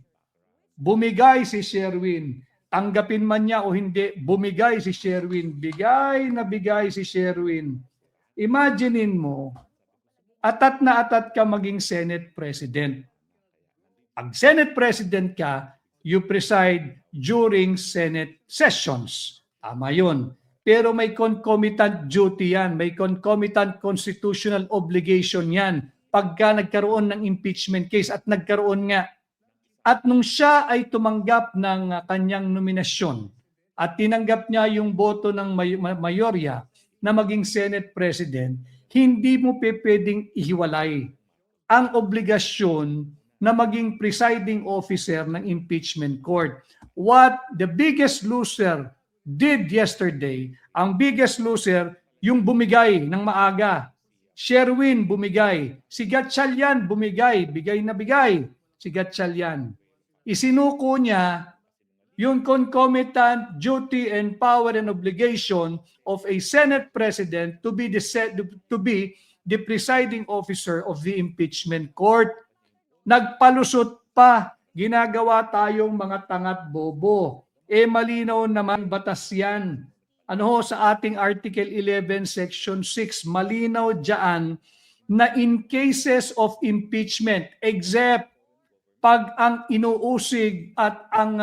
Bumigay si Sherwin. Tanggapin man niya o hindi, bumigay si Sherwin. Bigay na bigay si Sherwin. Imaginein mo, atat na atat ka maging Senate President. Pag Senate President ka, you preside during Senate sessions. Tama yun. Pero may concomitant duty yan. May concomitant constitutional obligation yan. Pagka nagkaroon ng impeachment case at nagkaroon nga. At nung siya ay tumanggap ng kanyang nominasyon at tinanggap niya yung boto ng mayorya na maging Senate President, hindi mo pwedeng ihiwalay ang obligasyon na maging presiding officer ng impeachment court. What the biggest loser did yesterday, ang biggest loser, yung bumigay ng maaga. Sherwin bumigay. Si Gatchalian bumigay. Bigay na bigay. Si Gatchalian. Isinuko niya yung concomitant duty and power and obligation of a Senate President to be the presiding officer of the impeachment court. Nagpalusot pa, ginagawa tayong mga tangat bobo. Malinaw naman batas yan. Sa ating Article 11, Section 6, malinaw dyan na in cases of impeachment, except pag ang inuusig at ang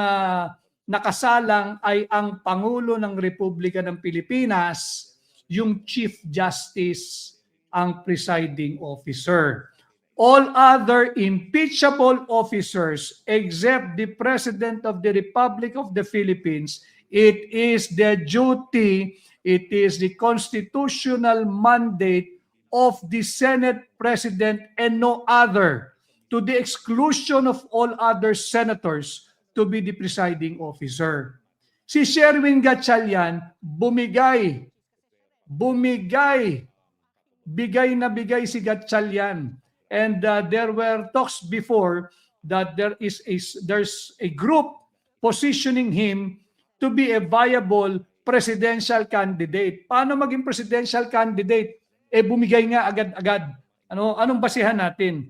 nakasalang ay ang Pangulo ng Republika ng Pilipinas, yung Chief Justice ang presiding officer. All other impeachable officers except the President of the Republic of the Philippines, it is the duty, it is the constitutional mandate of the Senate President and no other, to the exclusion of all other senators, to be the presiding officer. Si Sherwin Gatchalian, bumigay. Bigay na bigay si Gatchalian. And there were talks before that there's a group positioning him to be a viable presidential candidate. Paano maging presidential candidate? Bumigay nga agad-agad. Anong basihan natin?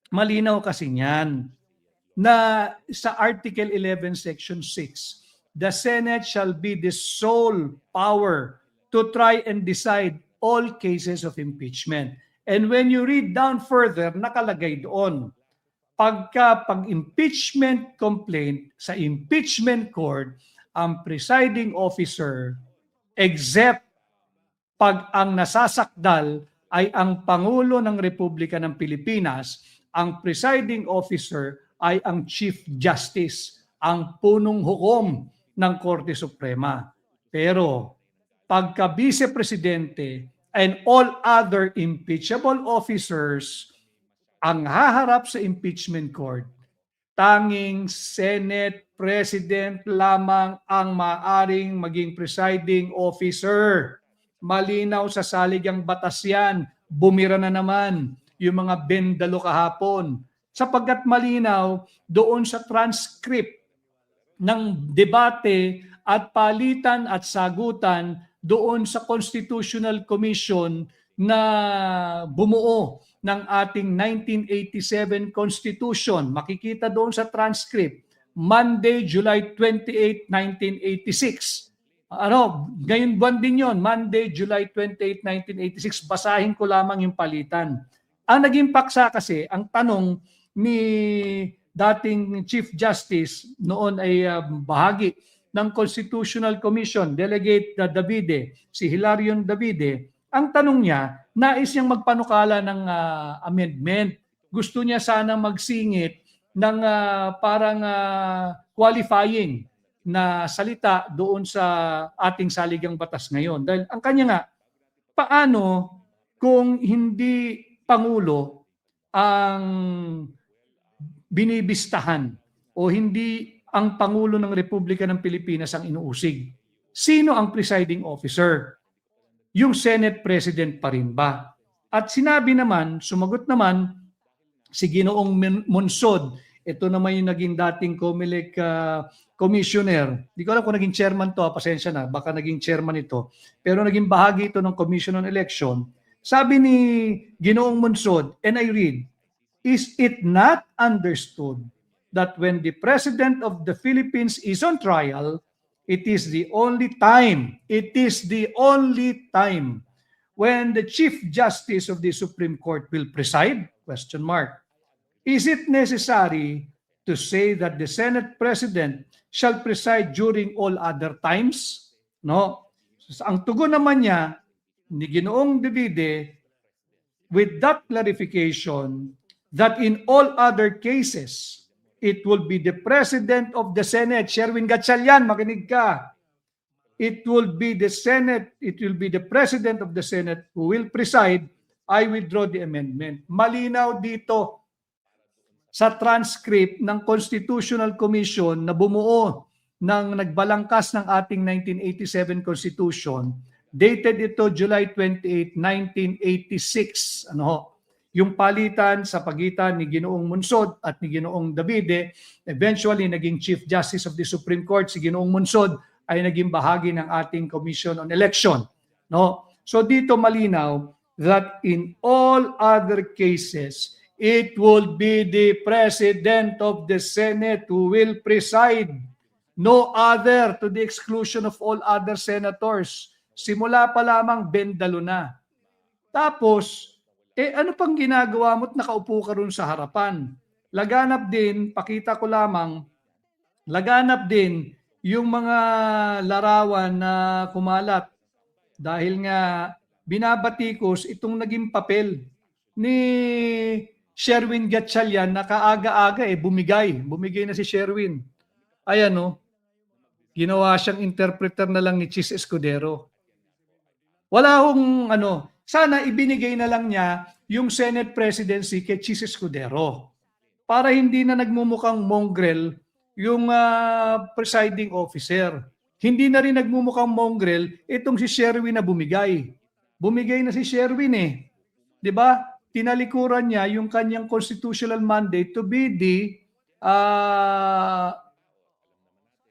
Malinaw kasi niyan na sa Article 11, Section 6, the Senate shall be the sole power to try and decide all cases of impeachment. And when you read down further, nakalagay doon, pag-impeachment complaint sa impeachment court, ang presiding officer, except pag ang nasasakdal ay ang Pangulo ng Republika ng Pilipinas, ang presiding officer ay ang Chief Justice, ang punong hukom ng Korte Suprema. Pero pagka vice-presidente and all other impeachable officers ang haharap sa impeachment court, tanging Senate President lamang ang maaring maging presiding officer. Malinaw sa saligang batas yan. Bumira na naman yung mga bendalo kahapon. Sapagkat malinaw doon sa transcript ng debate at palitan at sagutan doon sa Constitutional Commission na bumuo ng ating 1987 Constitution. Makikita doon sa transcript, Monday, July 28, 1986. Ngayon buwan din yon, Monday, July 28, 1986. Basahin ko lamang yung palitan. Ang naging paksa kasi, ang tanong ni dating Chief Justice noon ay bahagi ng Constitutional Commission, Delegate Davide, si Hilarion Davide. Ang tanong niya, nais niyang magpanukala ng amendment. Gusto niya sana magsingit ng parang qualifying na salita doon sa ating saligang batas ngayon. Dahil ang kanya nga, paano kung hindi Pangulo ang binibistahan o hindi ang Pangulo ng Republika ng Pilipinas ang inuusig? Sino ang presiding officer? Yung Senate President pa rin ba? At sinabi naman, sumagot naman si Ginoong Monsod, ito naman yung naging dating COMELEC commissioner. Di ko alam kung naging chairman to, pasensya na, baka naging chairman ito. Pero naging bahagi ito ng Commission on Election. Sabi ni Ginoong Monsod, and I read, is it not understood that when the President of the Philippines is on trial, it is the only time when the Chief Justice of the Supreme Court will preside? Question mark. Is it necessary to say that the Senate President shall preside during all other times? No. So, ang tugon naman niya ni Ginoong Davide with that clarification that in all other cases, it will be the President of the Senate. Sherwin Gatchalian, makinig ka. It will be the Senate, it will be the President of the Senate who will preside. I withdraw the amendment. Malinaw dito sa transcript ng Constitutional Commission na bumuo ng nagbalangkas ng ating 1987 Constitution, dated ito July 28, 1986. Yung palitan sa pagitan ni Ginoong Monsod at ni Ginoong Davide, eventually naging Chief Justice of the Supreme Court, si Ginoong Monsod ay naging bahagi ng ating Commission on Election. No? So dito malinaw that in all other cases, it will be the President of the Senate who will preside. No other, to the exclusion of all other senators. Simula pa lamang bendalo na. Tapos, ano pang ginagawa mo't nakaupo ka ron sa harapan? Laganap din, pakita ko lamang, laganap din yung mga larawan na kumalat. Dahil nga binabatikos itong naging papel ni Sherwin Gatchalian na kaaga-aga bumigay. Bumigay na si Sherwin. Ayan ginawa siyang interpreter na lang ni Chis Escudero. Wala hong sana ibinigay na lang niya yung Senate presidency kay Chis Escudero para hindi na nagmumukhang mongrel yung presiding officer. Hindi na rin nagmumukhang mongrel itong si Sherwin na bumigay. Bumigay na si Sherwin 'di ba? Tinalikuran niya yung kanyang constitutional mandate to be the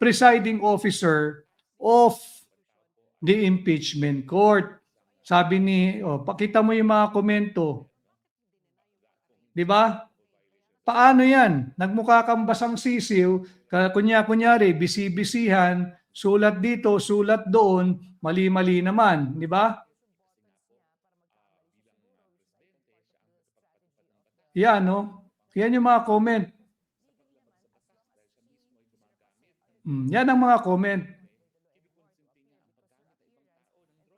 presiding officer of the impeachment court. Sabi ni, pakita mo yung mga komento. Di ba? Paano yan? Nagmukha kang basang sisiw, kunyari, bisi-bisihan, sulat dito, sulat doon, mali-mali naman. Di ba? Yan, no? Yan yung mga comment. Yan ang mga comment.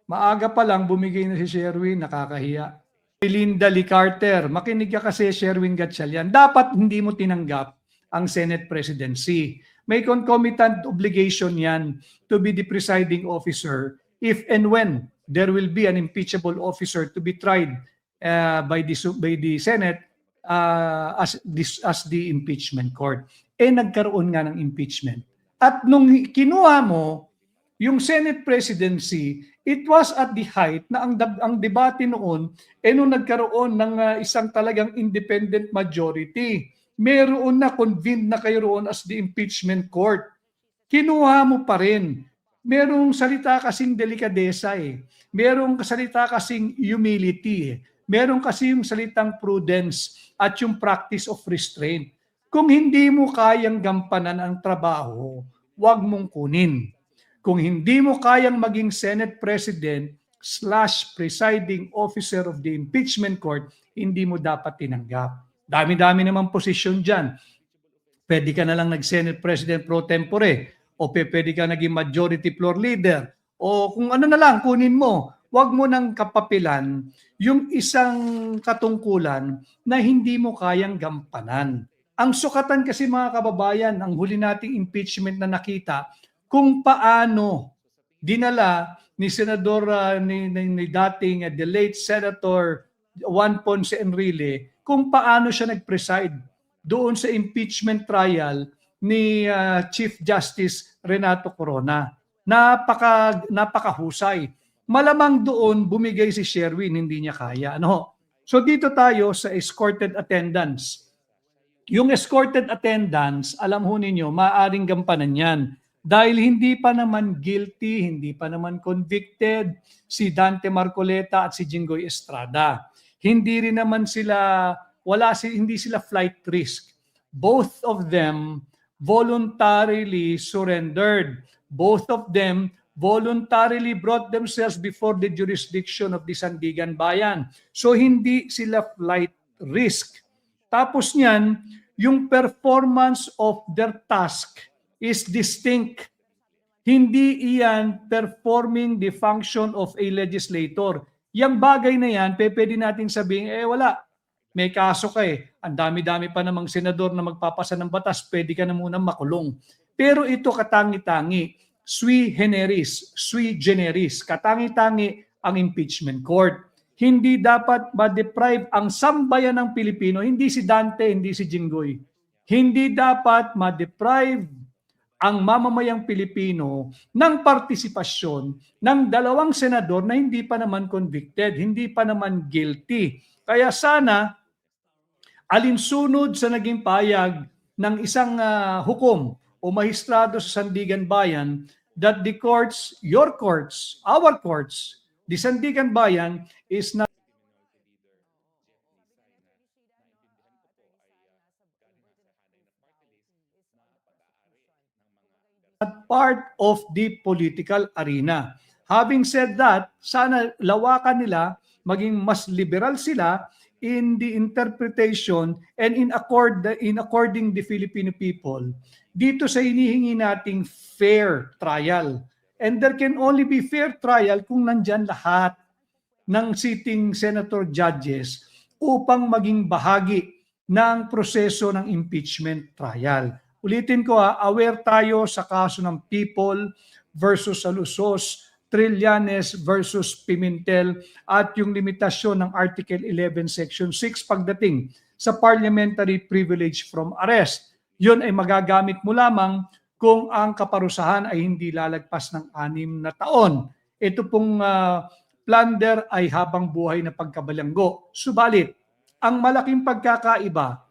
Maaga pa lang, bumigay na si Sherwin, nakakahiya. Linda Lee Carter, makinig ka kasi Sherwin Gatchalian. Dapat hindi mo tinanggap ang Senate presidency. May concomitant obligation yan to be the presiding officer if and when there will be an impeachable officer to be tried by the Senate as the impeachment court. Nagkaroon nga ng impeachment. At nung kinuha mo yung Senate presidency, it was at the height na ang debate noon, nung nagkaroon ng isang talagang independent majority, meron na convened na kayo roon as the impeachment court. Kinuha mo pa rin. Merong salita kasing delikadesa eh. Merong salita kasing humility eh. Meron kasi yung salitang prudence at yung practice of restraint. Kung hindi mo kayang gampanan ang trabaho, huwag mong kunin. Kung hindi mo kayang maging Senate President / presiding officer of the impeachment court, hindi mo dapat tinanggap. Dami-dami naman posisyon dyan. Pwede ka na lang nag-Senate President pro tempore, o pwede ka naging majority floor leader, o kung ano na lang, kunin mo. Huwag mo nang kapapilan yung isang katungkulan na hindi mo kayang gampanan. Ang sukatan kasi mga kababayan, ang huli nating impeachment na nakita, kung paano dinala ni Senador ni dating the late Senator Juan Ponce Enrile, kung paano siya nag-preside doon sa impeachment trial ni Chief Justice Renato Corona. Napakahusay. Malamang doon bumigay si Sherwin, hindi niya kaya. Ano? So dito tayo sa escorted attendance. Yung escorted attendance, alam ho ninyo, maaaring gampanan yan. Dahil hindi pa naman guilty, hindi pa naman convicted si Dante Marcoleta at si Jinggoy Estrada. Hindi rin naman sila, hindi sila flight risk. Both of them voluntarily surrendered. Both of them voluntarily brought themselves before the jurisdiction of the Sandigan Bayan. So hindi sila flight risk. Tapos niyan, yung performance of their task is distinct. Hindi iyan performing the function of a legislator. Yang bagay na yan, pwede natin sabihin, wala, may kaso ka eh. Ang dami-dami pa namang senador na magpapasa ng batas, pwede ka na muna makulong. Pero ito katangi-tangi, sui generis, katangi-tangi ang impeachment court. Hindi dapat ma-deprive ang sambayan ng Pilipino, hindi si Dante, hindi si Jinggoy. Hindi dapat ma-deprive ang mamamayang Pilipino ng partisipasyon ng dalawang senador na hindi pa naman convicted, hindi pa naman guilty. Kaya sana, alinsunod sa naging payag ng isang hukom o mahistrado sa Sandigan Bayan that the courts, your courts, our courts, the Sandigan Bayan is not part of the political arena. Having said that, sana lawakan nila, maging mas liberal sila in the interpretation and in according the Filipino people dito sa hinihingi nating fair trial. And there can only be fair trial kung nandyan lahat ng sitting senator judges upang maging bahagi ng proseso ng impeachment trial. Ulitin ko aware tayo sa kaso ng People versus Alusos, Trillanes versus Pimentel at yung limitasyon ng Article 11 Section 6 pagdating sa parliamentary privilege from arrest. Yun ay magagamit mo lamang kung ang kaparusahan ay hindi lalagpas ng 6 na taon. Ito pong plunder ay habang buhay na pagkabalanggo. Subalit, ang malaking pagkakaiba,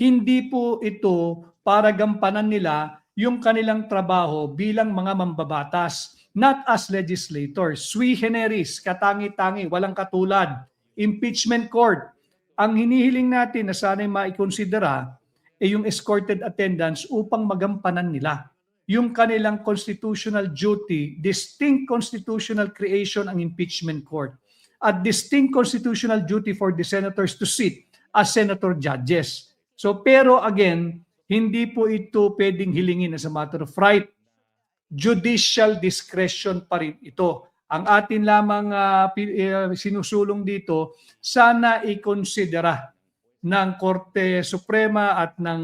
hindi po ito para gampanan nila yung kanilang trabaho bilang mga mambabatas. not as legislators. Sui generis, katangi-tangi, walang katulad. Impeachment court. Ang hinihiling natin na sana'y maikonsidera ay yung escorted attendance upang magampanan nila yung kanilang constitutional duty, distinct constitutional creation ang impeachment court, at distinct constitutional duty for the senators to sit as senator judges. So pero again, hindi po ito pwedeng hilingin as a matter of right. Judicial discretion pa rin ito. Ang atin lamang sinusulong dito, sana ikonsidera ng Korte Suprema at ng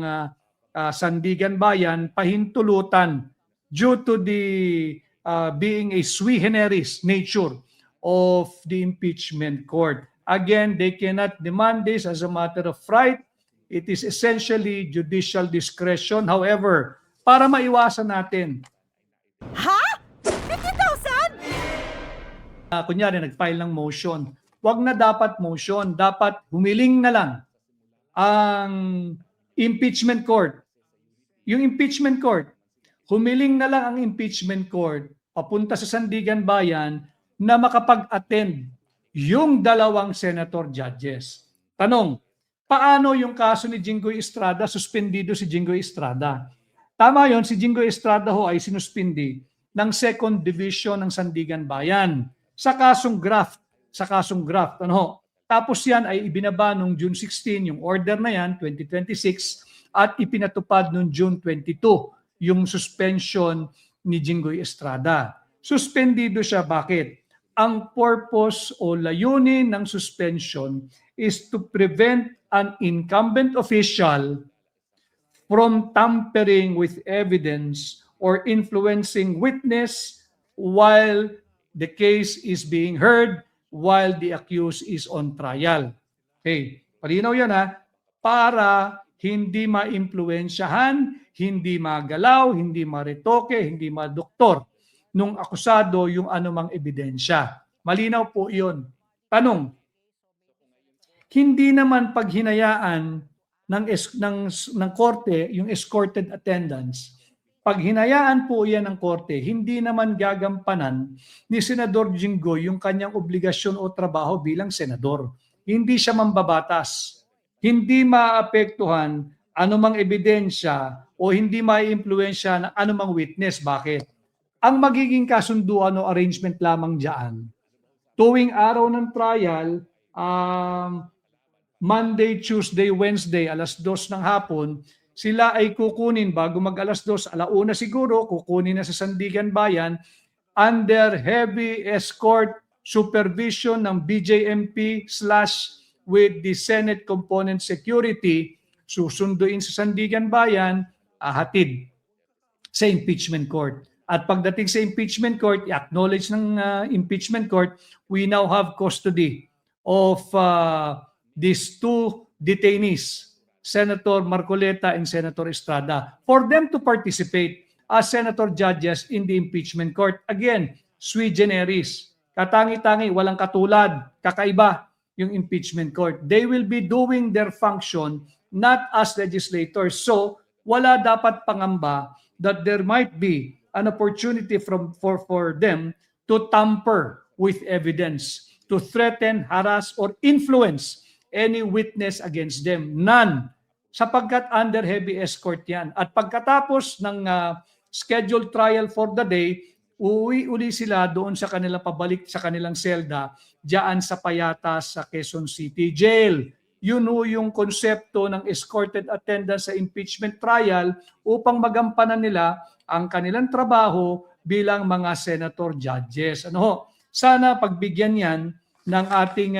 Sandigan Bayan pahintulutan due to the being a sui generis nature of the impeachment court. Again, they cannot demand this as a matter of right. It is essentially judicial discretion. However, para maiwasan natin, Ha? 50,000? kunyari nag-file ng motion, wag na dapat motion, dapat humiling na lang ang impeachment court. Yung impeachment court, humiling na lang ang impeachment court papunta sa Sandigan Bayan na makapag-attend yung dalawang senator judges. Tanong, paano yung kaso ni Jinggoy Estrada, suspendido si Jinggoy Estrada? Tama yon, si Jinggoy Estrada ho ay sinuspindi ng second division ng Sandigan Bayan sa kasong graft. Ano ho? Tapos yan ay ibinaba noong June 16, yung order na yan, 2026, at ipinatupad noong June 22, yung suspension ni Jinggoy Estrada. Suspendido siya, bakit? Ang purpose o layunin ng suspension is to prevent an incumbent official from tampering with evidence or influencing witness while the case is being heard, while the accused is on trial. Okay, palinaw yan ha, para hindi maimpluwensyahan, hindi magalaw, hindi maretoke, hindi madoktor nung akusado yung anumang ebidensya. Malinaw po yun. Tanong, hindi naman paghinayaan ng korte yung escorted attendance. Pag hinayaan po yan ng korte, hindi naman gagampanan ni Senador Jinggoy yung kanyang obligasyon o trabaho bilang senador. Hindi siya mambabatas. Hindi maapektuhan anumang ebidensya o hindi maiimpluwensya ng anumang witness. Bakit? Ang magiging kasunduan o arrangement lamang diyan, tuwing araw ng trial, Monday, Tuesday, Wednesday, alas 2 ng hapon, sila ay kukunin bago mag alas 2, alauna siguro, kukunin na sa Sandigan Bayan under heavy escort supervision ng BJMP / with the Senate component security, susunduin sa Sandigan Bayan, hatid sa impeachment court. At pagdating sa impeachment court, i-acknowledge ng impeachment court, we now have custody of these two detainees, Senator Marcoleta and Senator Estrada, for them to participate as senator judges in the impeachment court. Again, sui generis, katangi-tangi, walang katulad, kakaiba yung impeachment court. They will be doing their function not as legislators. So, wala dapat pangamba that there might be an opportunity for them to tamper with evidence, to threaten, harass, or influence any witness against them. None. Sapagkat under heavy escort yan. At pagkatapos ng scheduled trial for the day, uuwi uli sila doon sa kanilang pabalik sa kanilang selda diyan sa Payatas sa Quezon City Jail. Yun yung konsepto ng escorted attendance sa impeachment trial upang magampanan nila ang kanilang trabaho bilang mga senator judges. Sana pagbigyan yan ng ating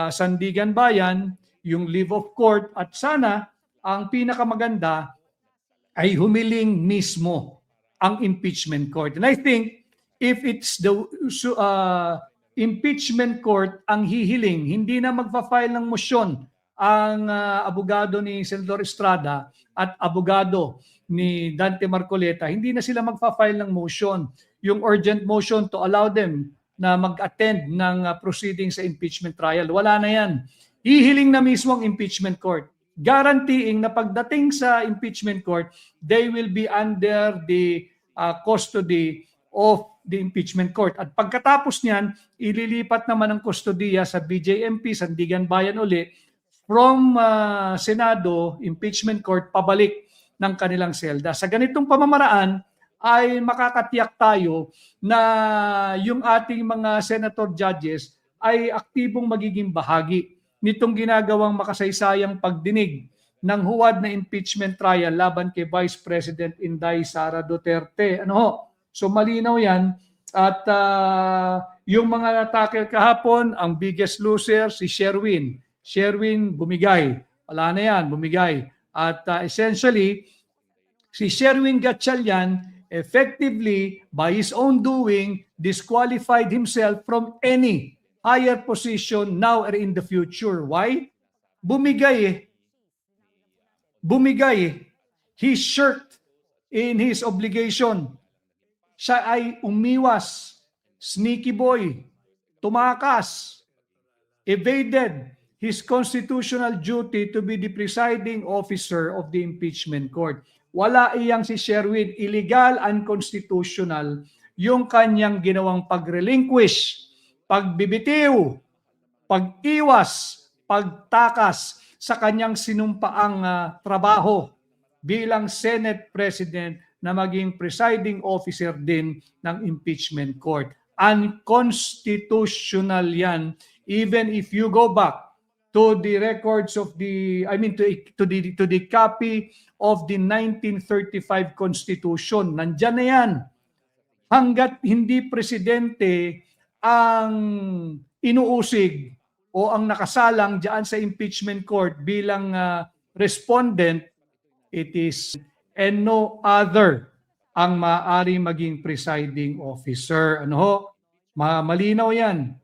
Sandigan Bayan, yung leave of court, at sana ang pinakamaganda ay humiling mismo ang impeachment court. And I think if it's the impeachment court ang hihiling, hindi na magpa-file ng motion ang abogado ni Senador Estrada at abogado ni Dante Marcoleta, hindi na sila magpa-file ng motion, yung urgent motion to allow them na mag-attend ng proceedings sa impeachment trial. Wala na yan. Hihiling na mismo ang impeachment court, guaranteeing na pagdating sa impeachment court, they will be under the custody of the impeachment court. At pagkatapos niyan, ililipat naman ang kustodiya sa BJMP, Sandigan Bayan uli, from Senado, impeachment court, pabalik ng kanilang selda. Sa ganitong pamamaraan, ay makakatiyak tayo na yung ating mga senator judges ay aktibong magiging bahagi nitong ginagawang makasaysayang pagdinig ng huwad na impeachment trial laban kay Vice President Inday Sara Duterte. Ano ho? So malinaw yan. At yung mga natakil kahapon, ang biggest loser si Sherwin. Sherwin bumigay. Wala na yan, bumigay. At essentially, si Sherwin Gatchalian effectively, by his own doing, disqualified himself from any higher position now or in the future. Why? Bumigay eh. Bumigay eh. He shirked in his obligation. Siya ay umiwas, sneaky boy, tumakas, evaded his constitutional duty to be the presiding officer of the impeachment court. Wala iyang si Sherwin, illegal, unconstitutional, yung kanyang ginawang pag-relinquish, pagbibitiw, pag-iwas, pagtakas sa kanyang sinumpaang trabaho bilang Senate President na maging presiding officer din ng impeachment court. Unconstitutional yan, even if you go back to the records of the, to the copy of the 1935 Constitution. Nandyan na yan. Hanggat hindi presidente ang inuusig o ang nakasalang diyan sa impeachment court bilang respondent, it is and no other ang maaari maging presiding officer. Ano ho? Malinaw yan.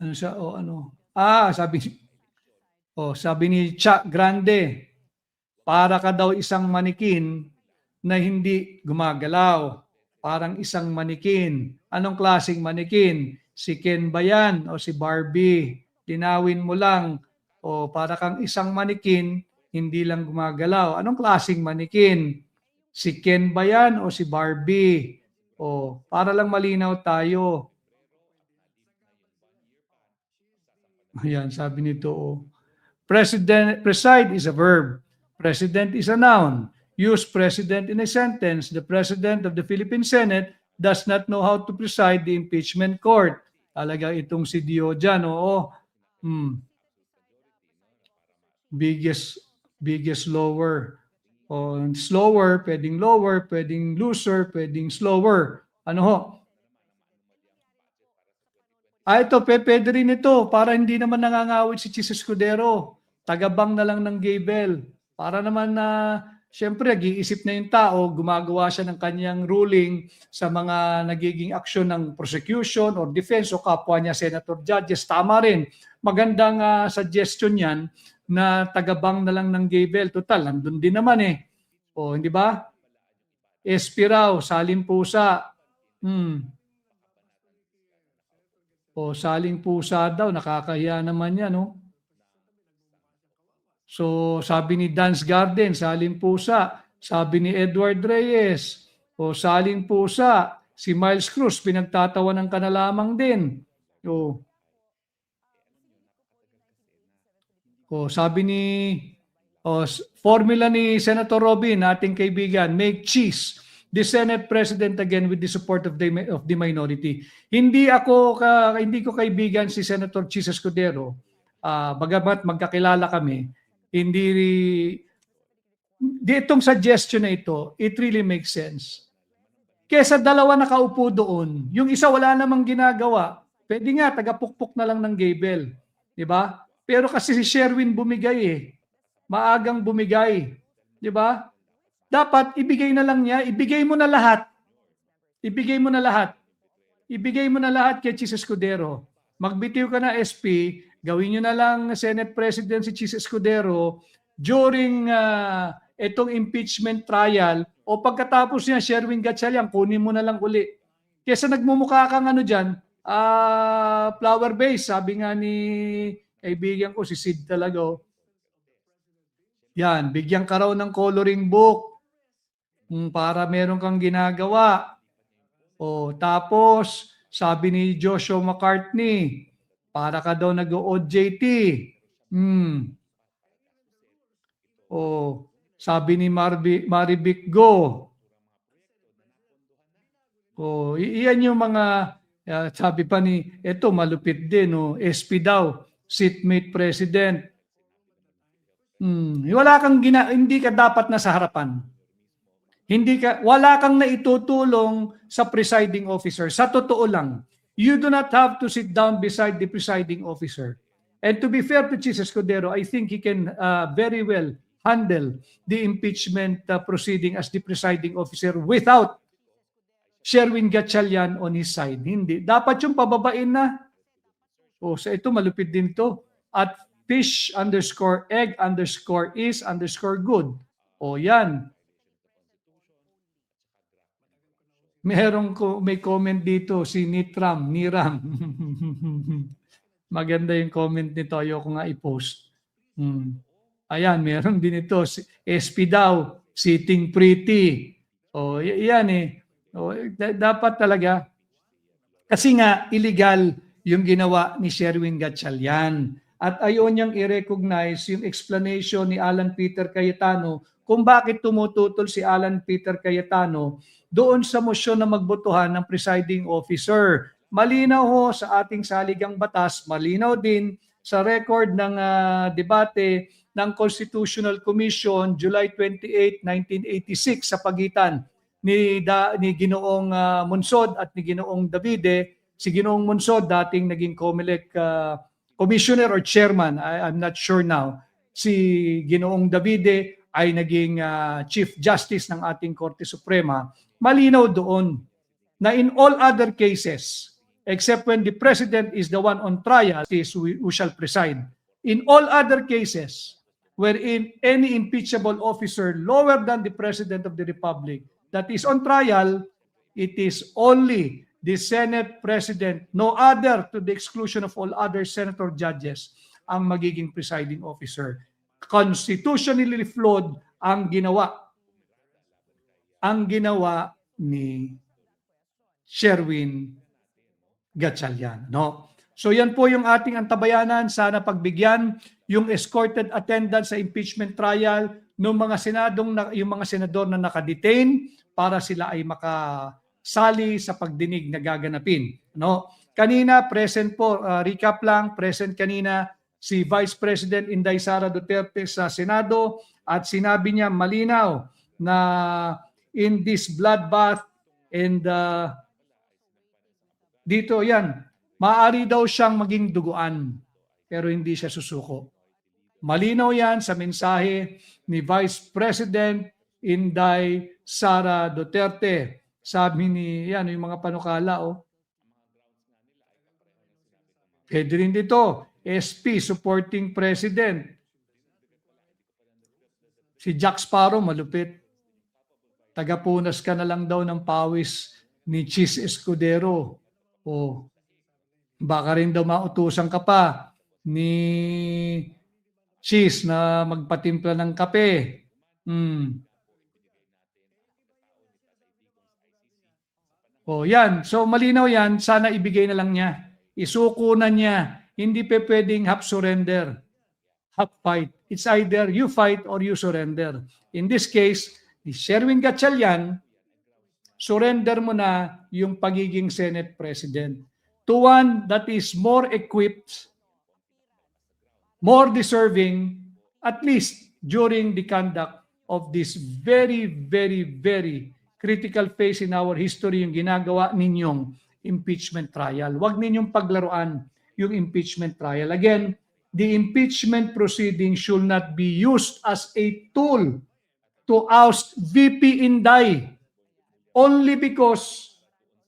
Ano siya? O ano? Sabi ni Chuck Grande, para ka daw isang manikin na hindi gumagalaw. Parang isang manikin. Anong klaseng manikin? Si Ken ba yan o si Barbie? Linawin mo lang. O para kang isang manikin, hindi lang gumagalaw. Anong klaseng manikin? Si Ken ba yan o si Barbie? O para lang malinaw tayo. Ayan, sabi nito. Preside is a verb. President is a noun. Use president in a sentence. The President of the Philippine Senate does not know how to preside the impeachment court. Talaga itong si Dio dyan. Biggest lower. Slower, pwedeng loser, pwedeng slower. Ano ho? Ito, pwede rin ito para hindi naman nangangawit si Chis Escudero. Tagabang na lang ng gable. Para naman na, syempre, nag-iisip na yung tao, gumagawa siya ng kanyang ruling sa mga nagiging aksyon ng prosecution or defense o kapwa niya senator judges. Tama rin. Magandang suggestion yan na tagabang na lang ng gable. Total, nandun din naman eh. O, hindi ba? Espiraw, saling pusa. O, saling pusa daw, nakakahiya naman yan, no? So, sabi ni Dance Garden, saling pusa. Sabi ni Edward Reyes, o saling pusa. Si Miles Cruz, pinagtatawanan ka na lamang din. Sabi ni formula ni Senator Robin, ating kaibigan, make cheese the Senate President again with the support of the minority. Hindi ko kaibigan si Senator Chis Escudero. Bagamat magkakilala kami, itong suggestion na ito, it really makes sense. Kesa dalawa nakaupo doon, yung isa wala namang ginagawa, pwede nga, tagapukpok na lang ng gable. Diba? Pero kasi si Sherwin bumigay eh. Maagang bumigay. Diba? Dapat ibigay na lang niya, ibigay mo na lahat. Ibigay mo na lahat. Ibigay mo na lahat kay Chis Escudero. Magbitiw ka na SP, gawin nyo na lang Senate President si Chis Escudero during itong impeachment trial o pagkatapos niya, Sherwin Gatchalian, kunin mo na lang uli. Kesa nagmumukha kang flower base, sabi nga ni kaibigan ko, si Sid talaga. Yan, bigyan ka raw ng coloring book. para meron kang ginagawa. O tapos, sabi ni Joshua McCartney, para ka daw nag-OJT. O sabi ni Marivic Go. O iyan yung mga, sabi pa ni, eto malupit din, SP daw, seatmate president. Wala kang hindi ka dapat nasa harapan. Wala kang naitutulong sa presiding officer. Sa totoo lang, you do not have to sit down beside the presiding officer. And to be fair to Chis Escudero, I think he can very well handle the impeachment proceeding as the presiding officer without Sherwin Gatchalian on his side. Hindi. Dapat yung pababain na. Sa ito malupit din to. At fish_egg_is_good. Yan. May comment dito si Niram. Maganda yung comment nito. Ayoko nga i-post. Ayan, meron din ito. SP daw, sitting pretty. Yan eh. Dapat talaga. Kasi nga, illegal yung ginawa ni Sherwin Gatchalian. At ayaw niyang i-recognize yung explanation ni Alan Peter Cayetano kung bakit tumututol si Alan Peter Cayetano doon sa mosyon na magbotohan ng presiding officer. Malinaw ho sa ating saligang batas, malinaw din sa record ng debate ng Constitutional Commission July 28, 1986 sa pagitan ni Ginoong Monsod at ni Ginoong Davide. Si Ginoong Monsod dating naging COMELEC commissioner or chairman, I'm not sure now. Si Ginoong Davide ay naging Chief Justice ng ating Korte Suprema. Malinaw doon na in all other cases, except when the President is the one on trial, is who shall preside. In all other cases, wherein any impeachable officer lower than the President of the Republic that is on trial, it is only the Senate President, no other, to the exclusion of all other senator judges, ang magiging presiding officer. Constitutionally flawed ang ginawa ni Sherwin Gatchalian. No? So yan po yung ating antabayanan. Sana pagbigyan yung escorted attendance sa impeachment trial ng mga senador na nakadetain para sila ay makasali sa pagdinig na gaganapin. No? Kanina, present po, recap lang, present kanina si Vice President Inday Sara Duterte sa Senado at sinabi niya malinaw na in this bloodbath and dito yan, maaari daw siyang maging duguan pero hindi siya susuko. Malinaw yan sa mensahe ni Vice President Inday Sara Duterte. Sabi ni yan, yung mga panukala, pwede rin dito, SP supporting President. Si Jack Sparrow, malupit. Tagapunas ka na lang daw ng pawis ni Chis Escudero. Baka rin daw mautusan ka pa ni Chis na magpatimpla ng kape. Yan. So malinaw yan. Sana ibigay na lang niya. Isuko na niya. Hindi pa pwedeng half surrender, half fight. It's either you fight or you surrender. In this case, ni Sherwin Gatchalian, surrender mo na yung pagiging Senate President to one that is more equipped, more deserving, at least during the conduct of this very, very, very critical phase in our history, yung ginagawa ninyong impeachment trial. Huwag ninyong paglaruan yung impeachment trial. Again, the impeachment proceeding should not be used as a tool to oust VP Inday only because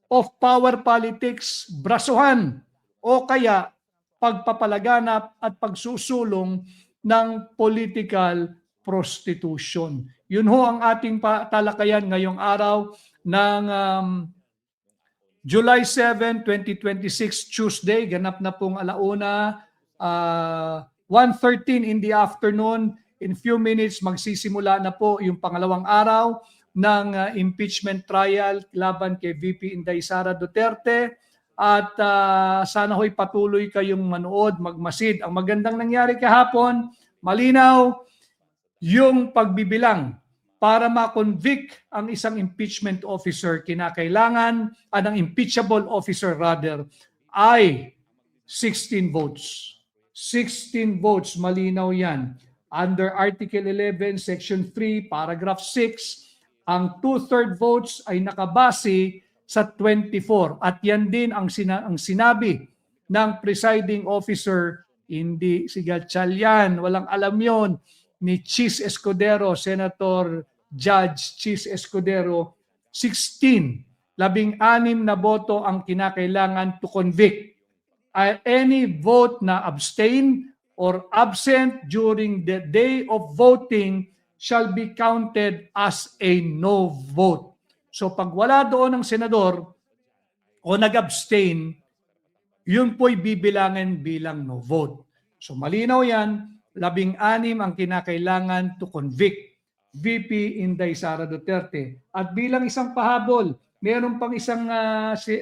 of power politics, brasuhan, o kaya pagpapalaganap at pagsusulong ng political prostitution. Yun ho ang ating talakayan ngayong araw ng July 7, 2026, Tuesday. Ganap na pong 1:13 in the afternoon. In few minutes, magsisimula na po yung pangalawang araw ng impeachment trial laban kay VP Inday Sara Duterte. At sana ho'y patuloy kayong manood, magmasid. Ang magandang nangyari kahapon, malinaw yung pagbibilang para ma-convict ang isang impeachment officer, kinakailangan, ang impeachable officer rather, ay 16 votes. 16 votes, malinaw yan. Under Article 11, Section 3, Paragraph 6, ang 2/3 votes ay nakabase sa 24. At yan din ang sinabi ng presiding officer, hindi si Gatchalian, walang alam yon, ni Chis Escudero, Senator Judge Chis Escudero, 16, 16 na boto ang kinakailangan to convict. Any vote na abstain or absent during the day of voting shall be counted as a no vote. So pag wala doon ng senador o nag-abstain, yun po'y bibilangin bilang no vote. So malinaw yan, 16 ang kinakailangan to convict VP Inday Sara Duterte. At bilang isang pahabol, meron pang isang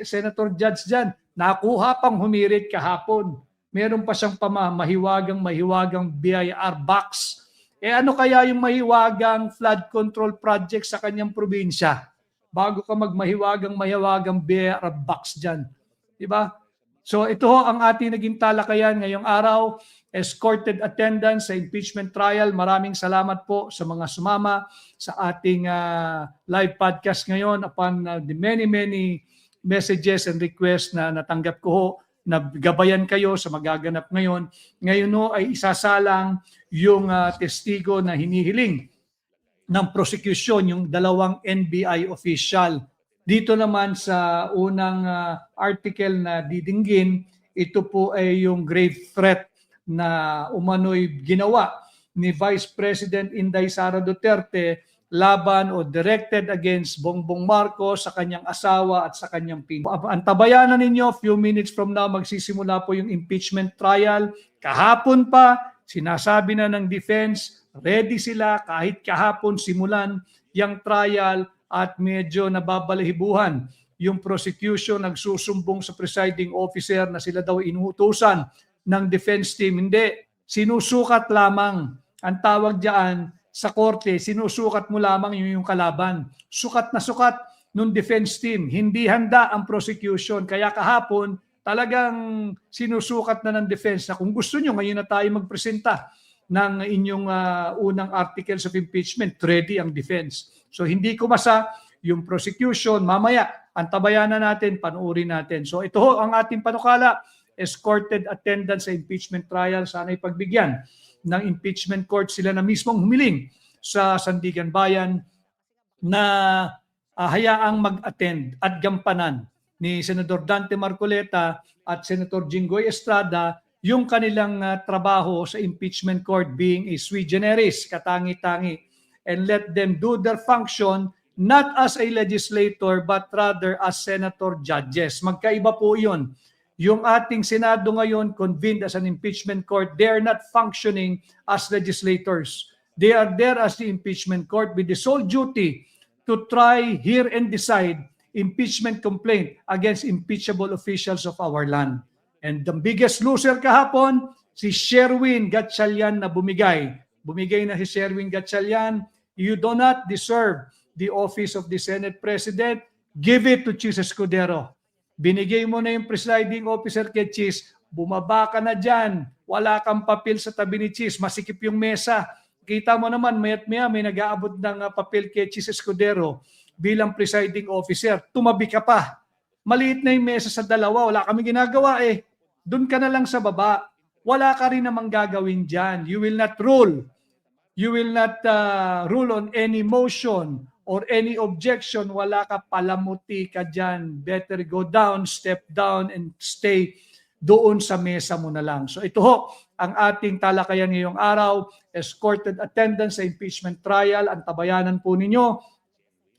senator judge dyan, nakuha pang humirit kahapon. Meron pa siyang mahiwagang BIR box. Ano kaya yung mahiwagang flood control project sa kanyang probinsya? Bago ka mahiwagang BIR box dyan. Diba? So ito ang ating naging talakayan ngayong araw. Escorted attendance sa impeachment trial. Maraming salamat po sa mga sumama sa ating live podcast ngayon upon the many messages and requests na natanggap ko ho, na gabayan kayo sa magaganap ngayon. Ngayon no, ay isasalang yung testigo na hinihiling ng prosecution, yung 2 NBI official. Dito naman sa unang article na didinggin, ito po ay yung grave threat na umano'y ginawa ni Vice President Inday Sara Duterte laban o directed against Bongbong Marcos sa kanyang asawa at sa kanyang pinsan. Antabayanan ninyo, few minutes from now magsisimula po yung impeachment trial. Kahapon pa, sinasabi na ng defense, ready sila kahit kahapon simulan yung trial at medyo nababalahibuhan. Yung prosecution nagsusumbong sa presiding officer na sila daw inuutusan ng defense team. Hindi, sinusukat lamang. Ang tawag diyan sa korte, sinusukat mo lamang yung kalaban. Sukat na sukat nung defense team. Hindi handa ang prosecution. Kaya kahapon, talagang sinusukat na ng defense na kung gusto nyo, ngayon na tayo magpresenta ng inyong unang articles of impeachment, ready ang defense. So hindi kumasa yung prosecution. Mamaya, antabayan na natin, panuuri natin. So ito ho ang ating panukala. Escorted attendance sa impeachment trial. Sana'y pagbigyan ng impeachment court sila na mismong humiling sa Sandigan Bayan na hayaang mag-attend at gampanan ni Senador Dante Marcoleta at Senator Jinggoy Estrada yung kanilang trabaho sa impeachment court being a sui generis, katangi-tangi, and let them do their function not as a legislator but rather as senator judges. Magkaiba po yun. Yung ating Senado ngayon convened as an impeachment court, they are not functioning as legislators. They are there as the impeachment court with the sole duty to try, hear, and decide impeachment complaint against impeachable officials of our land. And the biggest loser kahapon, si Sherwin Gatchalian na bumigay. Bumigay na si Sherwin Gatchalian. You do not deserve the office of the Senate President. Give it to Chis Escudero. Binigay mo na yung presiding officer kay Chis, bumaba ka na dyan. Wala kang papel sa tabi ni Chis, masikip yung mesa. Kita mo naman, maya't maya may nag-aabot ng papel kay Chis Escudero bilang presiding officer. Tumabi ka pa. Maliit na yung mesa sa dalawa, wala kami ginagawa eh. Doon ka na lang sa baba. Wala ka rin namang gagawin dyan. You will not rule. You will not rule on any motion or any objection. Wala ka, palamuti ka dyan. Better go down, step down, and stay doon sa mesa mo na lang. So ito ho, ang ating talakayan ngayong araw, escorted attendance sa impeachment trial. Ang tabayanan po ninyo,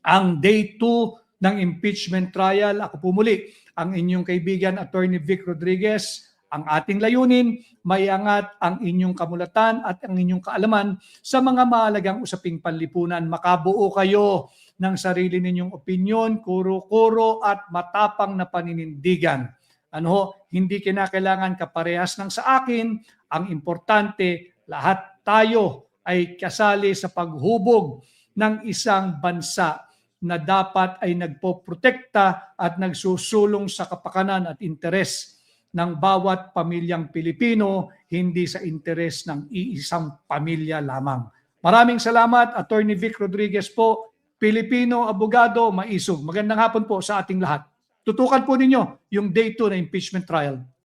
ang day 2 ng impeachment trial. Ako po muli, ang inyong kaibigan, Attorney Vic Rodriguez. Ang ating layunin, maiangat ang inyong kamulatan at ang inyong kaalaman sa mga mahalagang usaping panlipunan. Makabuo kayo ng sarili ninyong opinyon, kuro-kuro at matapang na paninindigan. Ano ho, hindi kinakailangan kaparehas ng sa akin. Ang importante, lahat tayo ay kasali sa paghubog ng isang bansa na dapat ay nagpoprotekta at nagsusulong sa kapakanan at interes ng bawat pamilyang Pilipino, hindi sa interes ng iisang pamilya lamang. Maraming salamat, Attorney Vic Rodriguez po, Pilipino, abogado, maisog. Magandang hapon po sa ating lahat. Tutukan po ninyo yung day 2 na impeachment trial.